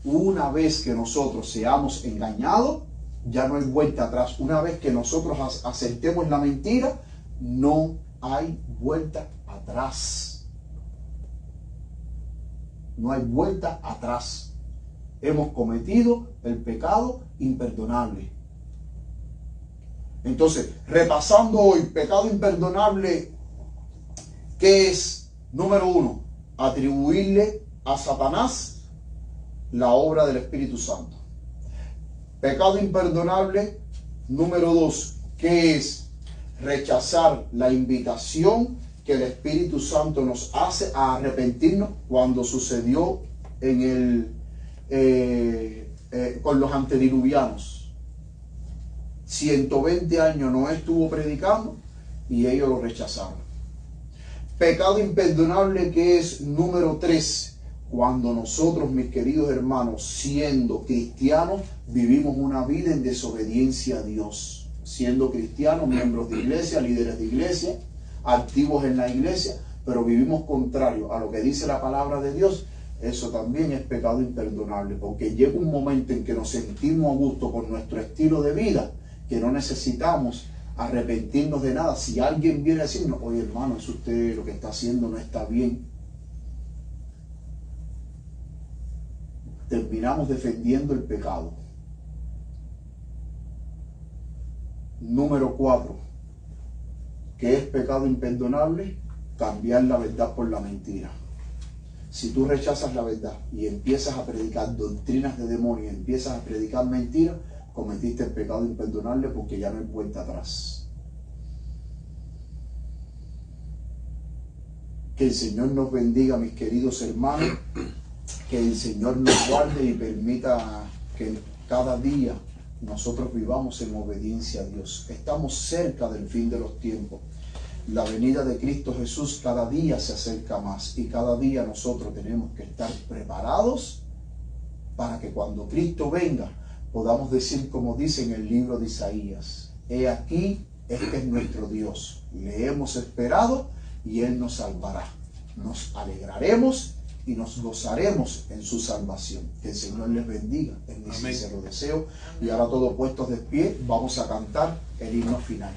S2: una vez que nosotros seamos engañados, ya no hay vuelta atrás. Una vez que nosotros aceptemos la mentira, no hay vuelta atrás. No hay vuelta atrás. Hemos cometido el pecado imperdonable. Entonces, repasando hoy, pecado imperdonable, ¿qué es? Número 1, atribuirle a Satanás la obra del Espíritu Santo. Pecado imperdonable número 2, ¿qué es? Rechazar la invitación que el Espíritu Santo nos hace a arrepentirnos cuando sucedió en con los antediluvianos. 120 años Noé estuvo predicando y ellos lo rechazaron. Pecado imperdonable que es número 3, cuando nosotros, mis queridos hermanos, siendo cristianos, vivimos una vida en desobediencia a Dios. Siendo cristianos, miembros de iglesia, líderes de iglesia, activos en la iglesia, pero vivimos contrario a lo que dice la palabra de Dios. Eso también es pecado imperdonable, porque llega un momento en que nos sentimos a gusto con nuestro estilo de vida, que no necesitamos arrepentirnos de nada. Si alguien viene a decirnos: oye hermano, eso usted lo que está haciendo no está bien, terminamos defendiendo el pecado. Número 4, ¿qué es pecado imperdonable? Cambiar la verdad por la mentira. Si tú rechazas la verdad y empiezas a predicar doctrinas de demonios, empiezas a predicar mentiras, cometiste el pecado imperdonable, porque ya no hay vuelta atrás. Que el Señor nos bendiga, mis queridos hermanos. Que el Señor nos guarde y permita que cada día nosotros vivamos en obediencia a Dios. Estamos cerca del fin de los tiempos. La venida de Cristo Jesús cada día se acerca más, y cada día nosotros tenemos que estar preparados para que cuando Cristo venga podamos decir, como dice en el libro de Isaías: he aquí, este es nuestro Dios, le hemos esperado y Él nos salvará. Nos alegraremos y nos gozaremos en su salvación. Que el Señor les bendiga, es mi sincero deseo. Y ahora, todos puestos de pie, vamos a cantar el himno final.